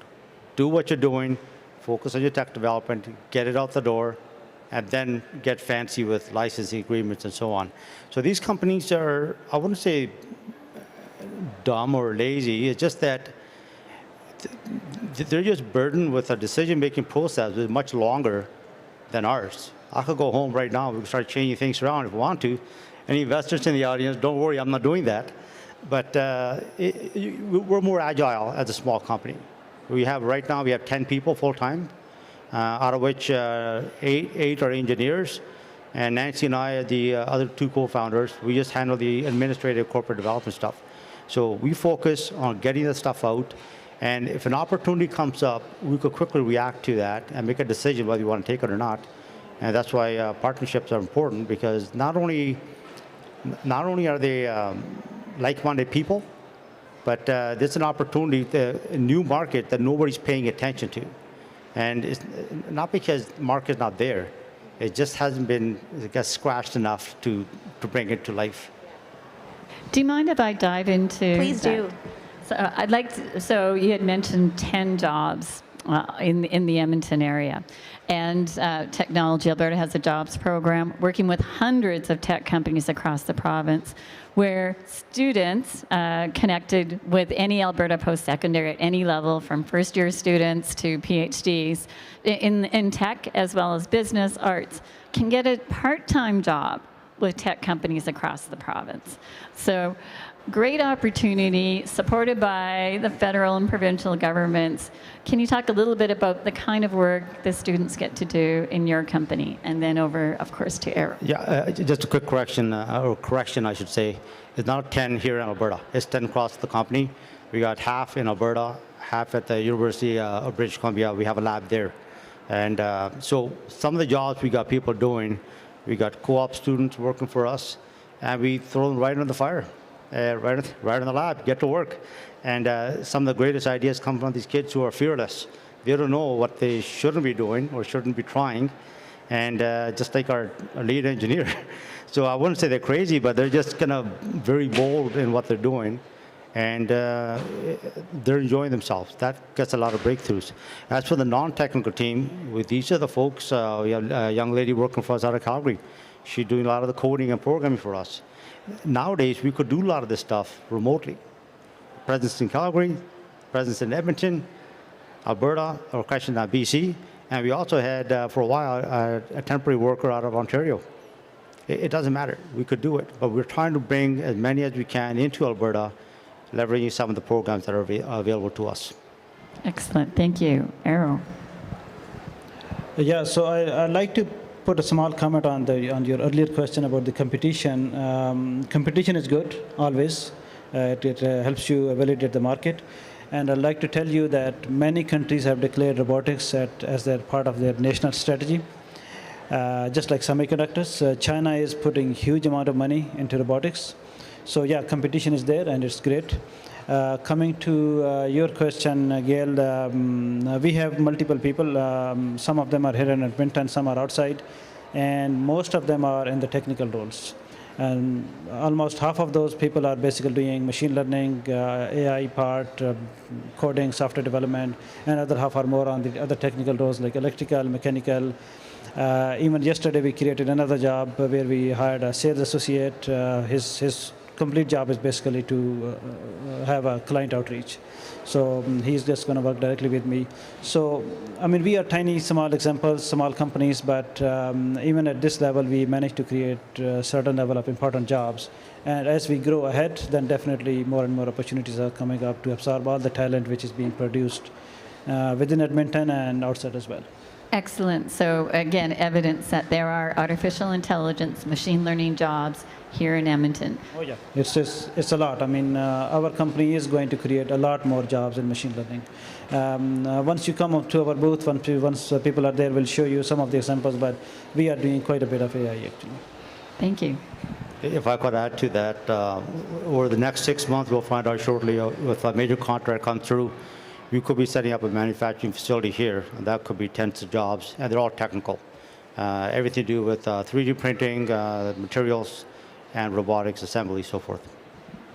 Do what you're doing, focus on your tech development, get it out the door, and then get fancy with licensing agreements and so on. So these companies are, I wouldn't say dumb or lazy, it's just that they're just burdened with a decision-making process that's much longer than ours. I could go home right now, we can start changing things around if we want to. Any investors in the audience, don't worry, I'm not doing that. But we're more agile as a small company. Right now, we have 10 people full-time, out of which eight are engineers. And Nancy and I, the other two co-founders, we just handle the administrative corporate development stuff. So we focus on getting the stuff out. And if an opportunity comes up, we could quickly react to that and make a decision whether you want to take it or not. And that's why partnerships are important, because not only are they like-minded people, but there's an opportunity, a new market that nobody's paying attention to. And it's not because the market's not there. It just hasn't been, it got scratched enough to bring it to life. Do you mind if I dive into Please that? do. So I'd like to, so you had mentioned 10 jobs in the Edmonton area. And Technology Alberta has a jobs program working with hundreds of tech companies across the province, where students connected with any Alberta post-secondary at any level, from first-year students to PhDs in tech as well as business, arts, can get a part-time job with tech companies across the province. So great opportunity, supported by the federal and provincial governments. Can you talk a little bit about the kind of work the students get to do in your company? And then over, of course, to ERIN. Yeah, just a quick correction, I should say. It's not 10 here in Alberta. It's 10 across the company. We got half in Alberta, half at the University of British Columbia. We have a lab there. And so some of the jobs we got people doing, we got co-op students working for us, and we throw them right on the fire. Right in the lab, get to work. And some of the greatest ideas come from these kids who are fearless. They don't know what they shouldn't be doing or shouldn't be trying. And just like our lead engineer. So I wouldn't say they're crazy, but they're just kind of very bold in what they're doing. And they're enjoying themselves. That gets a lot of breakthroughs. As for the non-technical team, with each of the folks, we have a young lady working for us out of Calgary. She's doing a lot of the coding and programming for us. Nowadays, we could do a lot of this stuff remotely. Presence in Calgary, presence in Edmonton, Alberta, or BC, and we also had, for a while, a temporary worker out of Ontario. It doesn't matter. We could do it, but we're trying to bring as many as we can into Alberta, leveraging some of the programs that are available to us. Excellent. Thank you. Arrow. Yeah, so I'd like to put a small comment on your earlier question about the competition. Competition is good, always. It helps you validate the market. And I'd like to tell you that many countries have declared robotics as their part of their national strategy. Just like semiconductors, China is putting huge amount of money into robotics. So yeah, competition is there, and it's great. Coming to your question, Gail, we have multiple people. Some of them are here in Edmonton, some are outside, and most of them are in the technical roles. And almost half of those people are basically doing machine learning, AI part, coding, software development, and other half are more on the other technical roles like electrical, mechanical. Even yesterday we created another job where we hired a sales associate. His complete job is basically to have a client outreach. So he's just going to work directly with me. So, I mean, we are tiny, small examples, small companies, but even at this level, we managed to create a certain level of important jobs. And as we grow ahead, then definitely more and more opportunities are coming up to absorb all the talent which is being produced within Edmonton and outside as well. Excellent. So again, evidence that there are artificial intelligence, machine learning jobs here in Edmonton. Oh yeah, it's a lot. I mean, our company is going to create a lot more jobs in machine learning. Once you come up to our booth, once people are there, we'll show you some of the examples. But we are doing quite a bit of AI actually. Thank you. If I could add to that, over the next 6 months, we'll find out shortly if a major contract comes through. We could be setting up a manufacturing facility here, and that could be tens of jobs, and they're all technical. Everything to do with 3D printing, materials, and robotics assembly, so forth.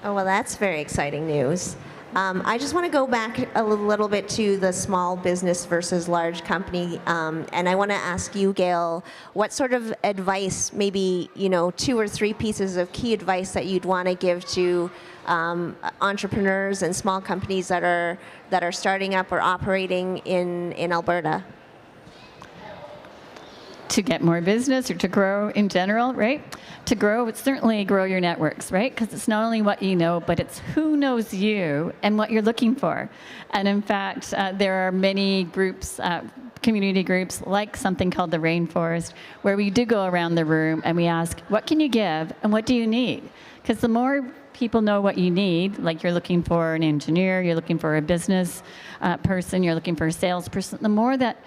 Oh, well, that's very exciting news. I just want to go back a little bit to the small business versus large company, and I want to ask you, Gail, what sort of advice, maybe 2 or 3 pieces of key advice that you'd want to give to entrepreneurs and small companies that are starting up or operating in Alberta? To get more business or to grow in general, right? To grow, it's certainly grow your networks, right? Because it's not only what you know, but it's who knows you and what you're looking for. And in fact, there are many groups, community groups, like something called the Rainforest, where we do go around the room and we ask, what can you give and what do you need? Because the more people know what you need, like you're looking for an engineer, you're looking for a business person, you're looking for a salesperson, the more that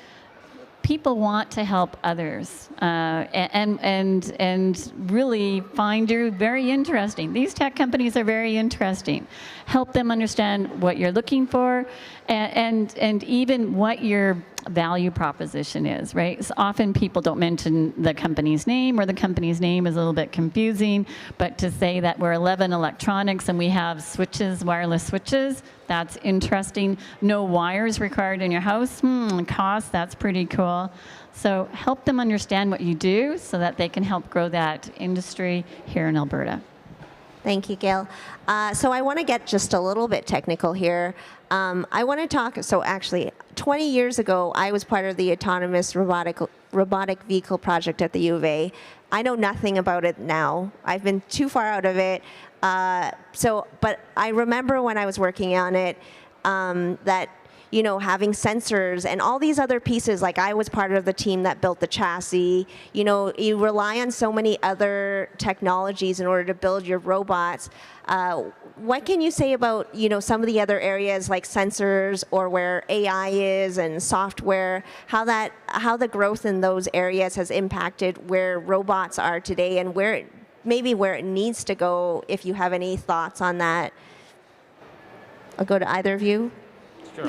people want to help others and really find you very interesting. These tech companies are very interesting. Help them understand what you're looking for and even what your value proposition is, right? So often people don't mention the company's name, or the company's name is a little bit confusing, but to say that we're 11 Electronics and we have switches, wireless switches, that's interesting. No wires required in your house, cost, that's pretty cool. So help them understand what you do so that they can help grow that industry here in Alberta. Thank you, Gail. So I want to get just a little bit technical here. I want to talk, so actually, 20 years ago, I was part of the autonomous robotic vehicle project at the U of A. I know nothing about it now. I've been too far out of it. But I remember when I was working on it, that having sensors and all these other pieces, like I was part of the team that built the chassis. You rely on so many other technologies in order to build your robots. What can you say about, some of the other areas like sensors or where AI is and software, how the growth in those areas has impacted where robots are today and maybe where it needs to go, if you have any thoughts on that? I'll go to either of you. Sure,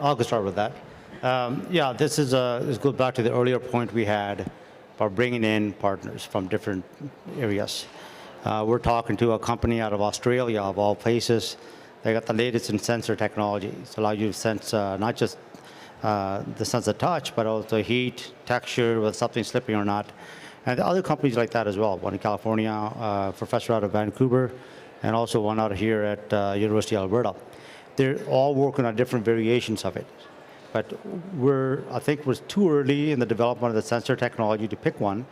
I'll go start with that. Yeah, this goes back to the earlier point we had about bringing in partners from different areas. We're talking to a company out of Australia, of all places. They got the latest in sensor technology. It's allow you to sense not just the sense of touch, but also heat, texture, whether something's slipping or not. And the other companies like that as well. One in California, a professor out of Vancouver, and also one out here at University of Alberta. They're all working on different variations of it. But I think we're too early in the development of the sensor technology to pick one.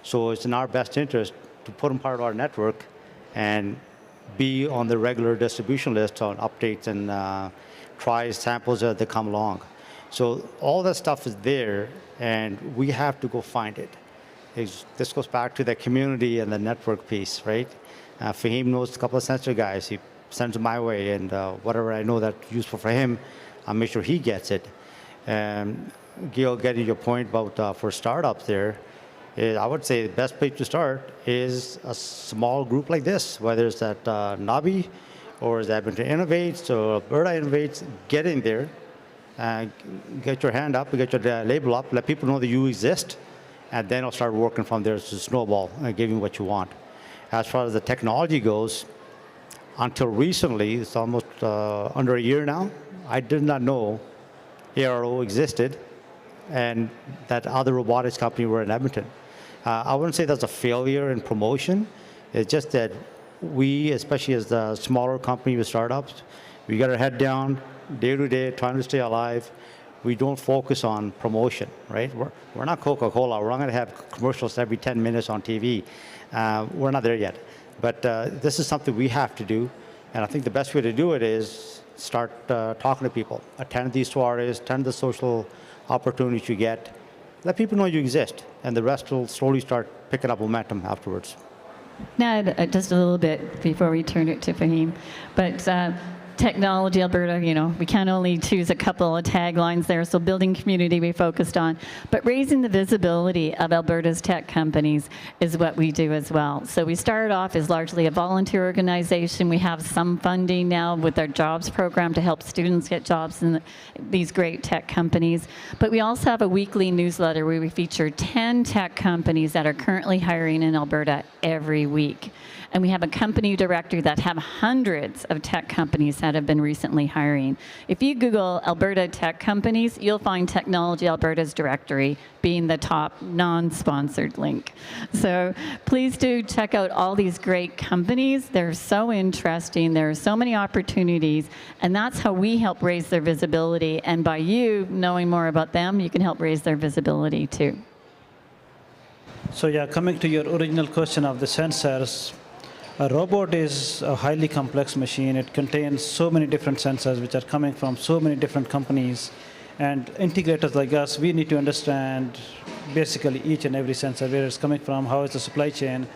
So it's in our best interest to put them part of our network and be on the regular distribution list on updates and try samples as they come along. So all that stuff is there, and we have to go find it. This goes back to the community and the network piece, right? Fahim knows a couple of sensor guys. He sends them my way, and whatever I know that's useful for him, I'll make sure he gets it. And Gail, getting your point about for startups there, I would say the best place to start is a small group like this, whether it's at NABI or is Alberta Innovates or Alberta Innovates. Get in there, get your hand up, get your label up, let people know that you exist, and then I'll start working from there to snowball and give you what you want. As far as the technology goes, until recently, it's almost under a year now, I did not know ARO existed and that other robotics company were in Edmonton. I wouldn't say that's a failure in promotion. It's just that we, especially as the smaller company with startups, we got our head down day to day, trying to stay alive. We don't focus on promotion, right? We're not Coca-Cola. We're not going to have commercials every 10 minutes on TV. We're not there yet. But this is something we have to do. And I think the best way to do it is start talking to people. Attend these soirees, attend the social opportunities you get. Let people know you exist. And the rest will slowly start picking up momentum afterwards. Now, just a little bit before we turn it to Fahim, but Technology Alberta, we can't only choose a couple of taglines there, so building community we focused on, but raising the visibility of Alberta's tech companies is what we do as well. So we started off as largely a volunteer organization. We have some funding now with our jobs program to help students get jobs in these great tech companies, but we also have a weekly newsletter where we feature 10 tech companies that are currently hiring in Alberta every week. And we have a company directory that have hundreds of tech companies that have been recently hiring. If you Google Alberta tech companies, you'll find Technology Alberta's directory being the top non-sponsored link. So please do check out all these great companies. They're so interesting. There are so many opportunities. And that's how we help raise their visibility. And by you knowing more about them, you can help raise their visibility too. So yeah, coming to your original question of the sensors, a robot is a highly complex machine. It contains so many different sensors which are coming from so many different companies. And integrators like us, we need to understand basically each and every sensor, where it's coming from, how is the supply chain.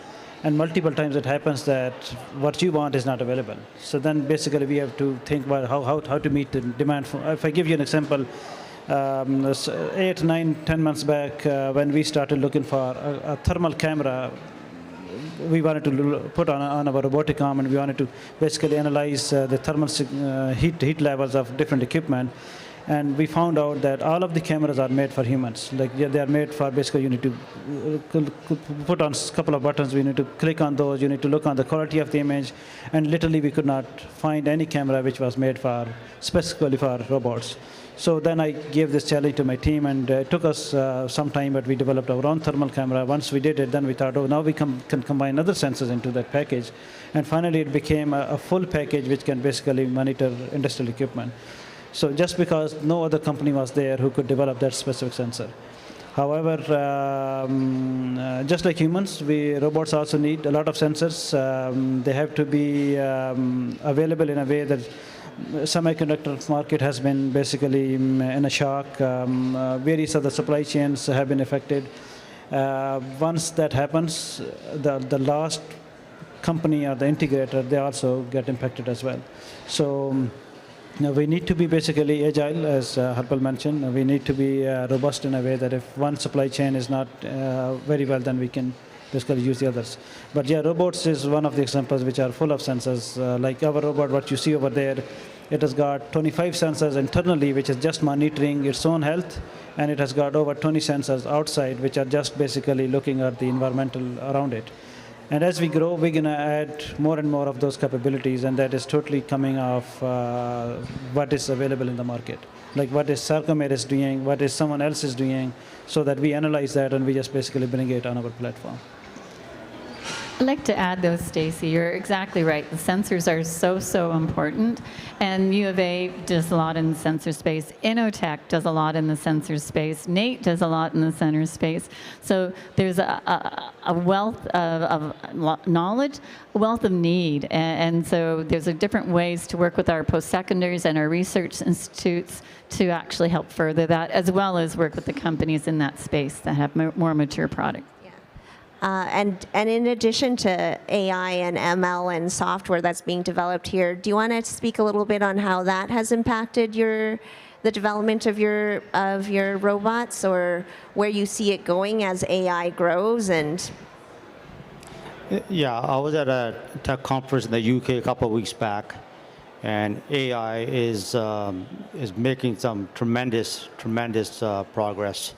And multiple times it happens that what you want is not available. So then basically we have to think about how to meet the demand. If I give you an example, 8, 9, 10 months back, when we started looking for a thermal camera, we wanted to put on our robotic arm, and we wanted to basically analyze the thermal heat levels of different equipment. And we found out that all of the cameras are made for humans. Like they are made for basically you need to put on a couple of buttons, we need to click on those, you need to look on the quality of the image, and literally we could not find any camera which was made specifically for robots. So then I gave this challenge to my team, and it took us some time, but we developed our own thermal camera. Once we did it, then we thought, oh, now we can combine other sensors into that package. And finally, it became a full package which can basically monitor industrial equipment. So just because no other company was there who could develop that specific sensor. However, just like humans, robots also need a lot of sensors. They have to be available in a way that semiconductor market has been basically in a shock. Various other supply chains have been affected. Once that happens, the last company or the integrator, they also get impacted as well. So we need to be basically agile, as Harpal mentioned. We need to be robust in a way that if one supply chain is not very well, then we can basically use the others. But yeah, robots is one of the examples which are full of sensors. Like our robot, what you see over there, it has got 25 sensors internally, which is just monitoring its own health, and it has got over 20 sensors outside, which are just basically looking at the environmental around it. And as we grow, we're going to add more and more of those capabilities, and that is totally coming off what is available in the market. Like what is Sarcomer is doing, what is someone else is doing, so that we analyze that and we just basically bring it on our platform. I'd like to add though, Stacy, you're exactly right. The sensors are so important. And U of A does a lot in the sensor space. Innotech does a lot in the sensor space. Nate does a lot in the sensor space. So there's a wealth of knowledge, a wealth of need. And so there's different ways to work with our post-secondaries and our research institutes to actually help further that, as well as work with the companies in that space that have more mature products. And in addition to AI and ML and software that's being developed here, do you want to speak a little bit on how that has impacted the development of your robots, or where you see it going as AI grows? And yeah, I was at a tech conference in the UK a couple of weeks back, and AI is making some tremendous progress,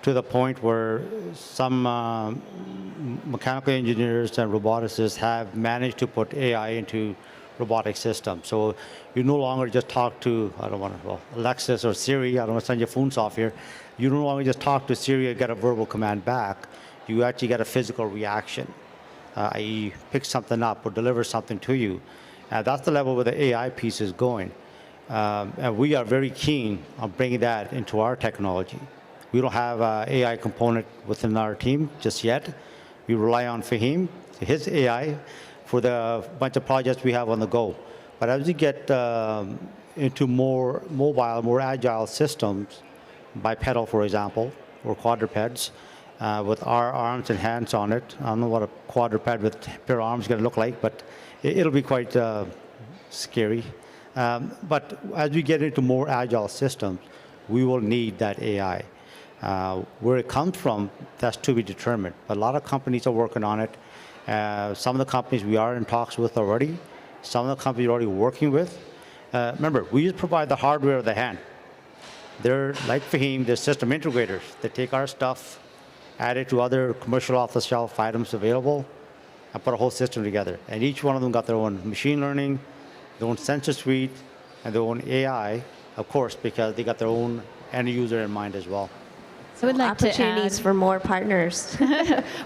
to the point where some mechanical engineers and roboticists have managed to put AI into robotic systems. So you no longer just talk to, Alexis or Siri, I don't want to send your phones off here. You no longer just talk to Siri and get a verbal command back. You actually get a physical reaction. i.e. pick something up or deliver something to you. That's the level where the AI piece is going. And we are very keen on bringing that into our technology. We don't have an AI component within our team just yet. We rely on Fahim, his AI, for the bunch of projects we have on the go. But as we get into more mobile, more agile systems, bipedal, for example, or quadrupeds, with our arms and hands on it. I don't know what a quadruped with a pair of arms is going to look like, but it'll be quite scary. But as we get into more agile systems, we will need that AI. Where it comes from, that's to be determined. But a lot of companies are working on it. Some of the companies we are in talks with already. Some of the companies we're already working with. Remember, we just provide the hardware of the hand. They're, like Fahim, they're system integrators. They take our stuff, add it to other commercial off-the-shelf items available, and put a whole system together. And each one of them got their own machine learning, their own sensor suite, and their own AI, of course, because they got their own end user in mind as well. I would like to add, Opportunities for more partners.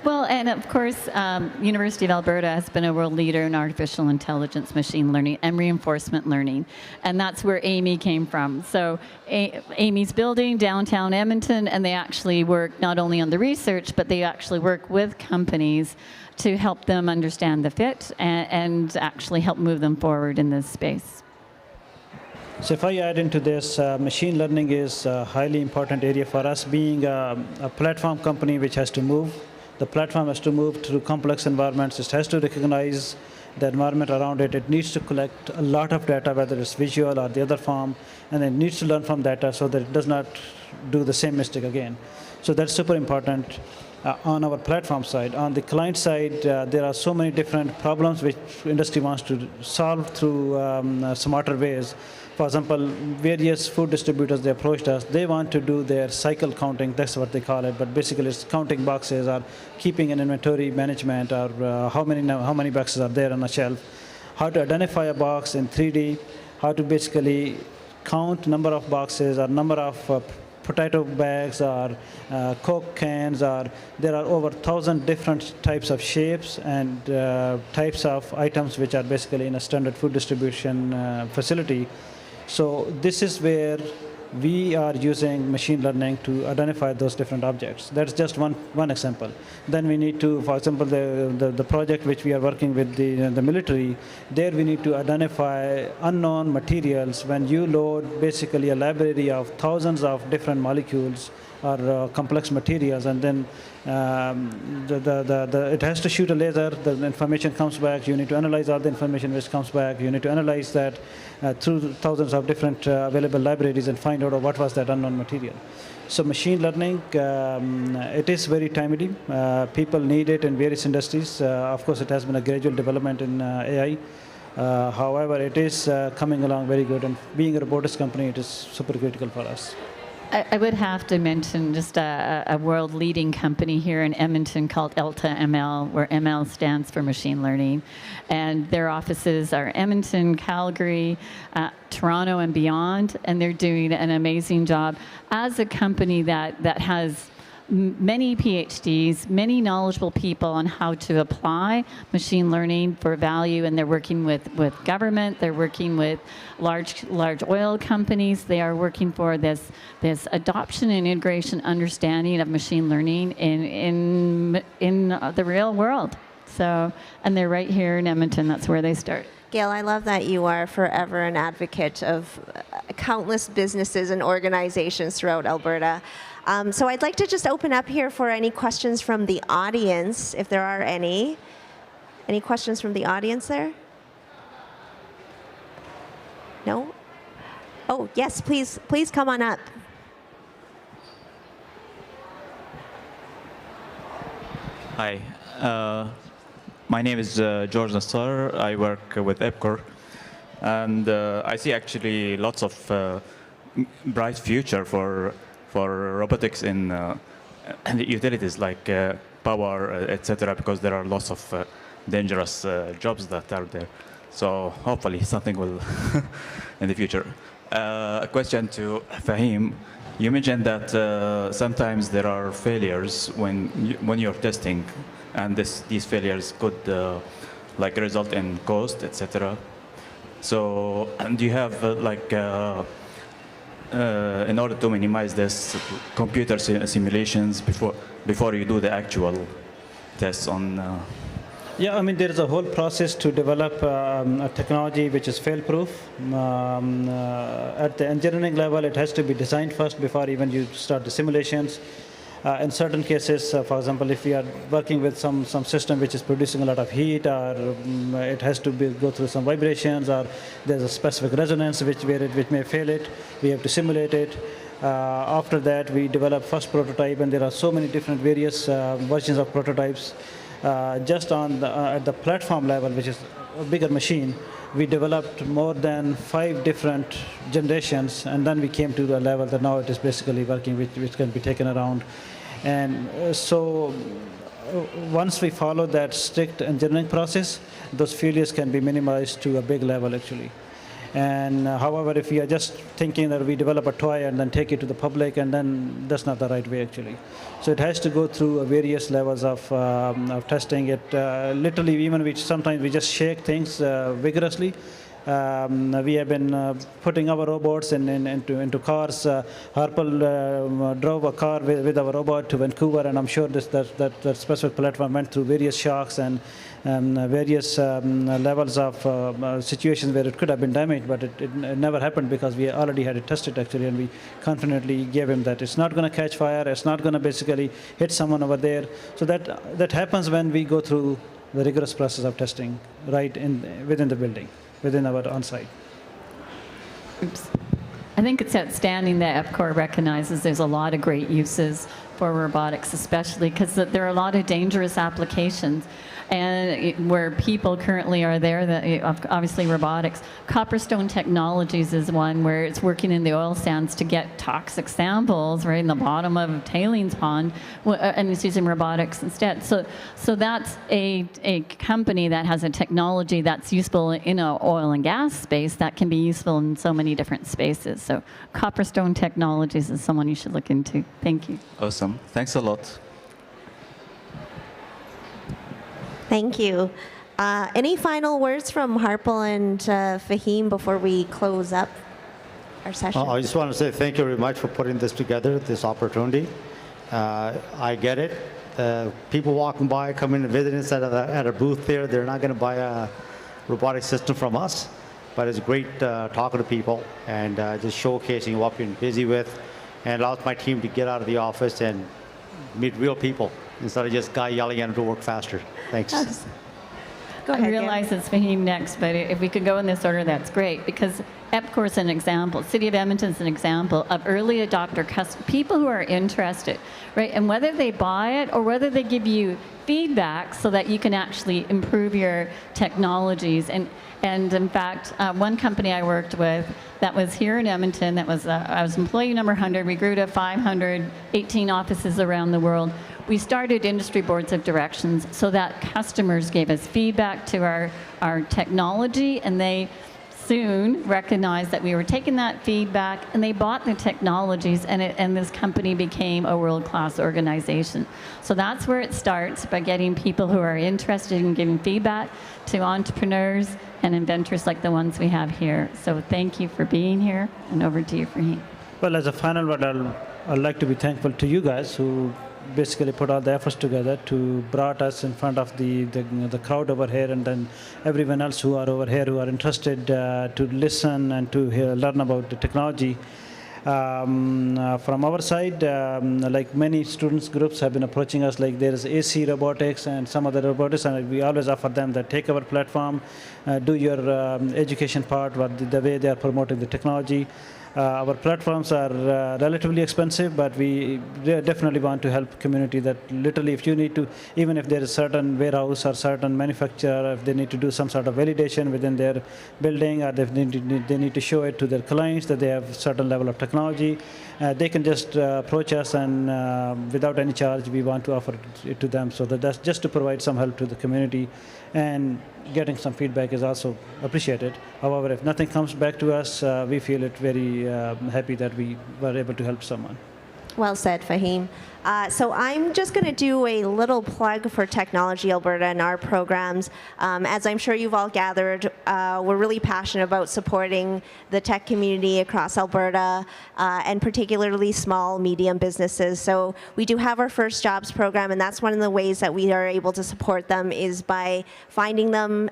well, and of course, University of Alberta has been a world leader in artificial intelligence, machine learning, and reinforcement learning. And that's where Amy came from. So Amy's building downtown Edmonton, and they actually work not only on the research, but they actually work with companies to help them understand the fit and actually help move them forward in this space. So if I add into this, machine learning is a highly important area for us, being a platform company which has to move. The platform has to move through complex environments. It has to recognize the environment around it. It needs to collect a lot of data, whether it's visual or the other form, and it needs to learn from data so that it does not do the same mistake again. So that's super important on our platform side. On the client side, there are so many different problems which industry wants to solve through smarter ways. For example, various food distributors, they approached us. They want to do their cycle counting, that's what they call it, but basically it's counting boxes or keeping an inventory management or how many boxes are there on a shelf, how to identify a box in 3D, how to basically count number of boxes or number of potato bags or Coke cans, or there are over 1,000 different types of shapes and types of items which are basically in a standard food distribution facility. So this is where we are using machine learning to identify those different objects. That's just one example. Then we need to, for example, the project which we are working with the military, there we need to identify unknown materials. When you load basically a library of thousands of different molecules or complex materials, and then it has to shoot a laser, the information comes back, you need to analyze all the information which comes back, you need to analyze that through thousands of different available libraries and find out what was that unknown material. So machine learning, it is very timely. People need it in various industries. Of course, it has been a gradual development in AI. However, it is coming along very good, and being a robotics company, it is super critical for us. I would have to mention just a world-leading company here in Edmonton called Elta ML, where ML stands for machine learning. And their offices are Edmonton, Calgary, Toronto, and beyond. And they're doing an amazing job as a company that has many PhDs, many knowledgeable people on how to apply machine learning for value, and they're working with government, they're working with large oil companies, they are working for this adoption and integration understanding of machine learning in the real world. So, and they're right here in Edmonton, that's where they start. Gail, I love that you are forever an advocate of countless businesses and organizations throughout Alberta. So I'd like to just open up here for any questions from the audience, if there are any. Any questions from the audience there? No? Oh, yes, please come on up. Hi, my name is George Nassar. I work with EPCOR, and I see actually lots of bright future for robotics in utilities like power, etc., because there are lots of dangerous jobs that are there. So hopefully something will in the future. A question to Fahim. You mentioned that sometimes there are failures when you're testing, and these failures could like result in cost, etc. So, do you have in order to minimize this, computer simulations before you do the actual tests on? Yeah, I mean, there is a whole process to develop a technology which is fail-proof. At the engineering level, it has to be designed first before even you start the simulations. In certain cases, for example, if we are working with some system which is producing a lot of heat, or it has to go through some vibrations, or there's a specific resonance which may fail it, we have to simulate it. After that, we develop first prototype, and there are so many different various versions of prototypes. Just at the platform level, which is a bigger machine, we developed more than 5 different generations, and then we came to the level that now it is basically working, which can be taken around. And so once we follow that strict engineering process, those failures can be minimized to a big level, actually. And however, if we are just thinking that we develop a toy and then take it to the public, and then that's not the right way, actually. So it has to go through various levels of testing. It literally, even sometimes we just shake things vigorously. We have been putting our robots into cars. Harpal drove a car with our robot to Vancouver, and I'm sure that specific platform went through various shocks and various levels of situations where it could have been damaged, but it never happened because we already had it tested, actually, and we confidently gave him that it's not going to catch fire, it's not going to basically hit someone over there. So that happens when we go through the rigorous process of testing within the building, within our on-site. Oops. I think it's outstanding that EPCOR recognizes there's a lot of great uses for robotics, especially because there are a lot of dangerous applications. And where people currently are there, obviously robotics. Copperstone Technologies is one where it's working in the oil sands to get toxic samples right in the bottom of a tailings pond, and it's using robotics instead. So that's a company that has a technology that's useful in an oil and gas space that can be useful in so many different spaces. So Copperstone Technologies is someone you should look into. Thank you. Awesome. Thanks a lot. Thank you. Any final words from Harpal and Fahim before we close up our session? I just want to say thank you very much for putting this together, this opportunity. I get it. People walking by, coming and visiting us at a booth there, they're not going to buy a robotic system from us, but it's great talking to people and just showcasing what we've been busy with, and allows my team to get out of the office and meet real people instead of just guy yelling at them to work faster. Thanks. Go ahead, I realize it's Fahim next, but if we could go in this order, that's great, because EPCOR is an example. City of Edmonton is an example of early adopter people who are interested, right? And whether they buy it or whether they give you feedback so that you can actually improve your technologies. And in fact, one company I worked with that was here in Edmonton, I was employee number 100, we grew to 500, 18 offices around the world. We started industry boards of directions so that customers gave us feedback to our technology, and they soon recognized that we were taking that feedback, and they bought the technologies, and this company became a world-class organization. So that's where it starts, by getting people who are interested in giving feedback to entrepreneurs and inventors like the ones we have here. So thank you for being here, and over to you, Fahim. Well, as a final word, I'd like to be thankful to you guys who basically put all the efforts together to brought us in front of the crowd over here, and then everyone else who are over here who are interested to listen and to learn about the technology. From our side, like many students groups have been approaching us, like there is AC Robotics and some other robotics, and we always offer them that take our platform, do your education part, the way they are promoting the technology. Our platforms are relatively expensive, but we definitely want to help community that literally if you need to, even if there is certain warehouse or certain manufacturer, if they need to do some sort of validation within their building, or they need to show it to their clients that they have certain level of technology, they can just approach us, and without any charge, we want to offer it to them. So that's just to provide some help to the community, and getting some feedback is also appreciated. However, if nothing comes back to us, we feel it very happy that we were able to help someone. Well said, Fahim. So I'm just going to do a little plug for Technology Alberta and our programs. As I'm sure you've all gathered, we're really passionate about supporting the tech community across Alberta, and particularly small, medium businesses. So we do have our First Jobs program, and that's one of the ways that we are able to support them is by finding them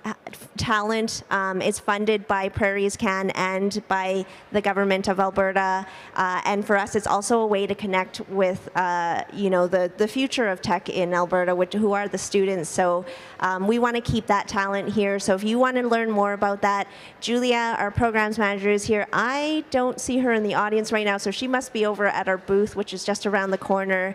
talent. It's funded by Prairies Can and by the government of Alberta. And for us, it's also a way to connect with the future of tech in Alberta, who are the students. So we want to keep that talent here. So if you want to learn more about that, Julia, our programs manager, is here. I don't see her in the audience right now, so she must be over at our booth, which is just around the corner,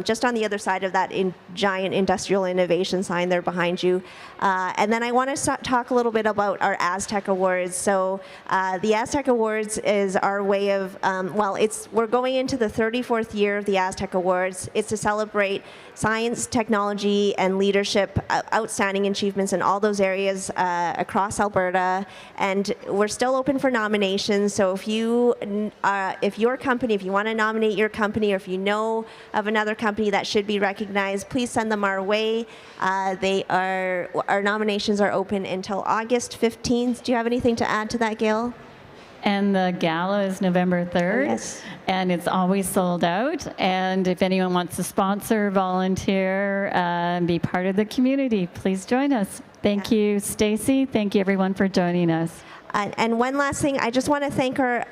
just on the other side of that giant industrial innovation sign there behind you. And then I want to talk a little bit about our Aztec Awards. So the Aztec Awards is our way of, we're going into the 34th year of the Aztec Awards. It's to celebrate science, technology, and leadership, outstanding achievements in all those areas across Alberta. And we're still open for nominations. So if your company, if you want to nominate your company, or if you know of another company that should be recognized, please send them our way. Our nominations are open until August 15th. Do you have anything to add to that, Gail? And the gala is November 3rd, yes. And it's always sold out. And if anyone wants to sponsor, volunteer, and be part of the community, please join us. Thank you, Stacy. Thank you, everyone, for joining us. And one last thing, I just want to thank our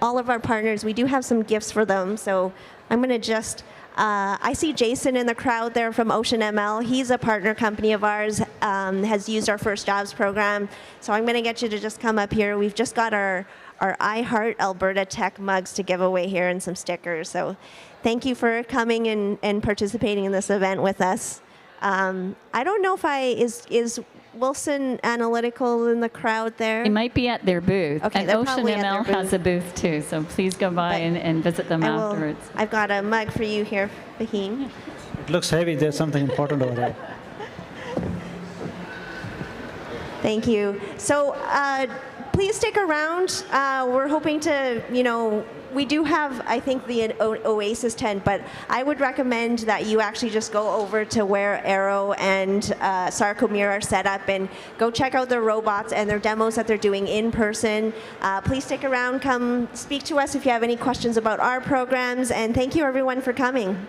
all of our partners. We do have some gifts for them, so I'm going to just. I see Jason in the crowd there from Ocean ML. He's a partner company of ours, has used our First Jobs program. So I'm going to get you to just come up here. We've just got our I Heart Alberta Tech mugs to give away here and some stickers. So thank you for coming and participating in this event with us. I don't know if is Wilson Analytical in the crowd there? It might be at their booth. Okay, and they're Ocean probably at ML their has a booth too, so please go by and visit them afterwards. I've got a mug for you here, Fahim. It looks heavy. There's something important over there. Thank you. So please stick around. We're hoping to, we do have, I think, the Oasis tent, but I would recommend that you actually just go over to where Aero and Sarkomir are set up and go check out their robots and their demos that they're doing in person. Please stick around. Come speak to us if you have any questions about our programs, and thank you, everyone, for coming.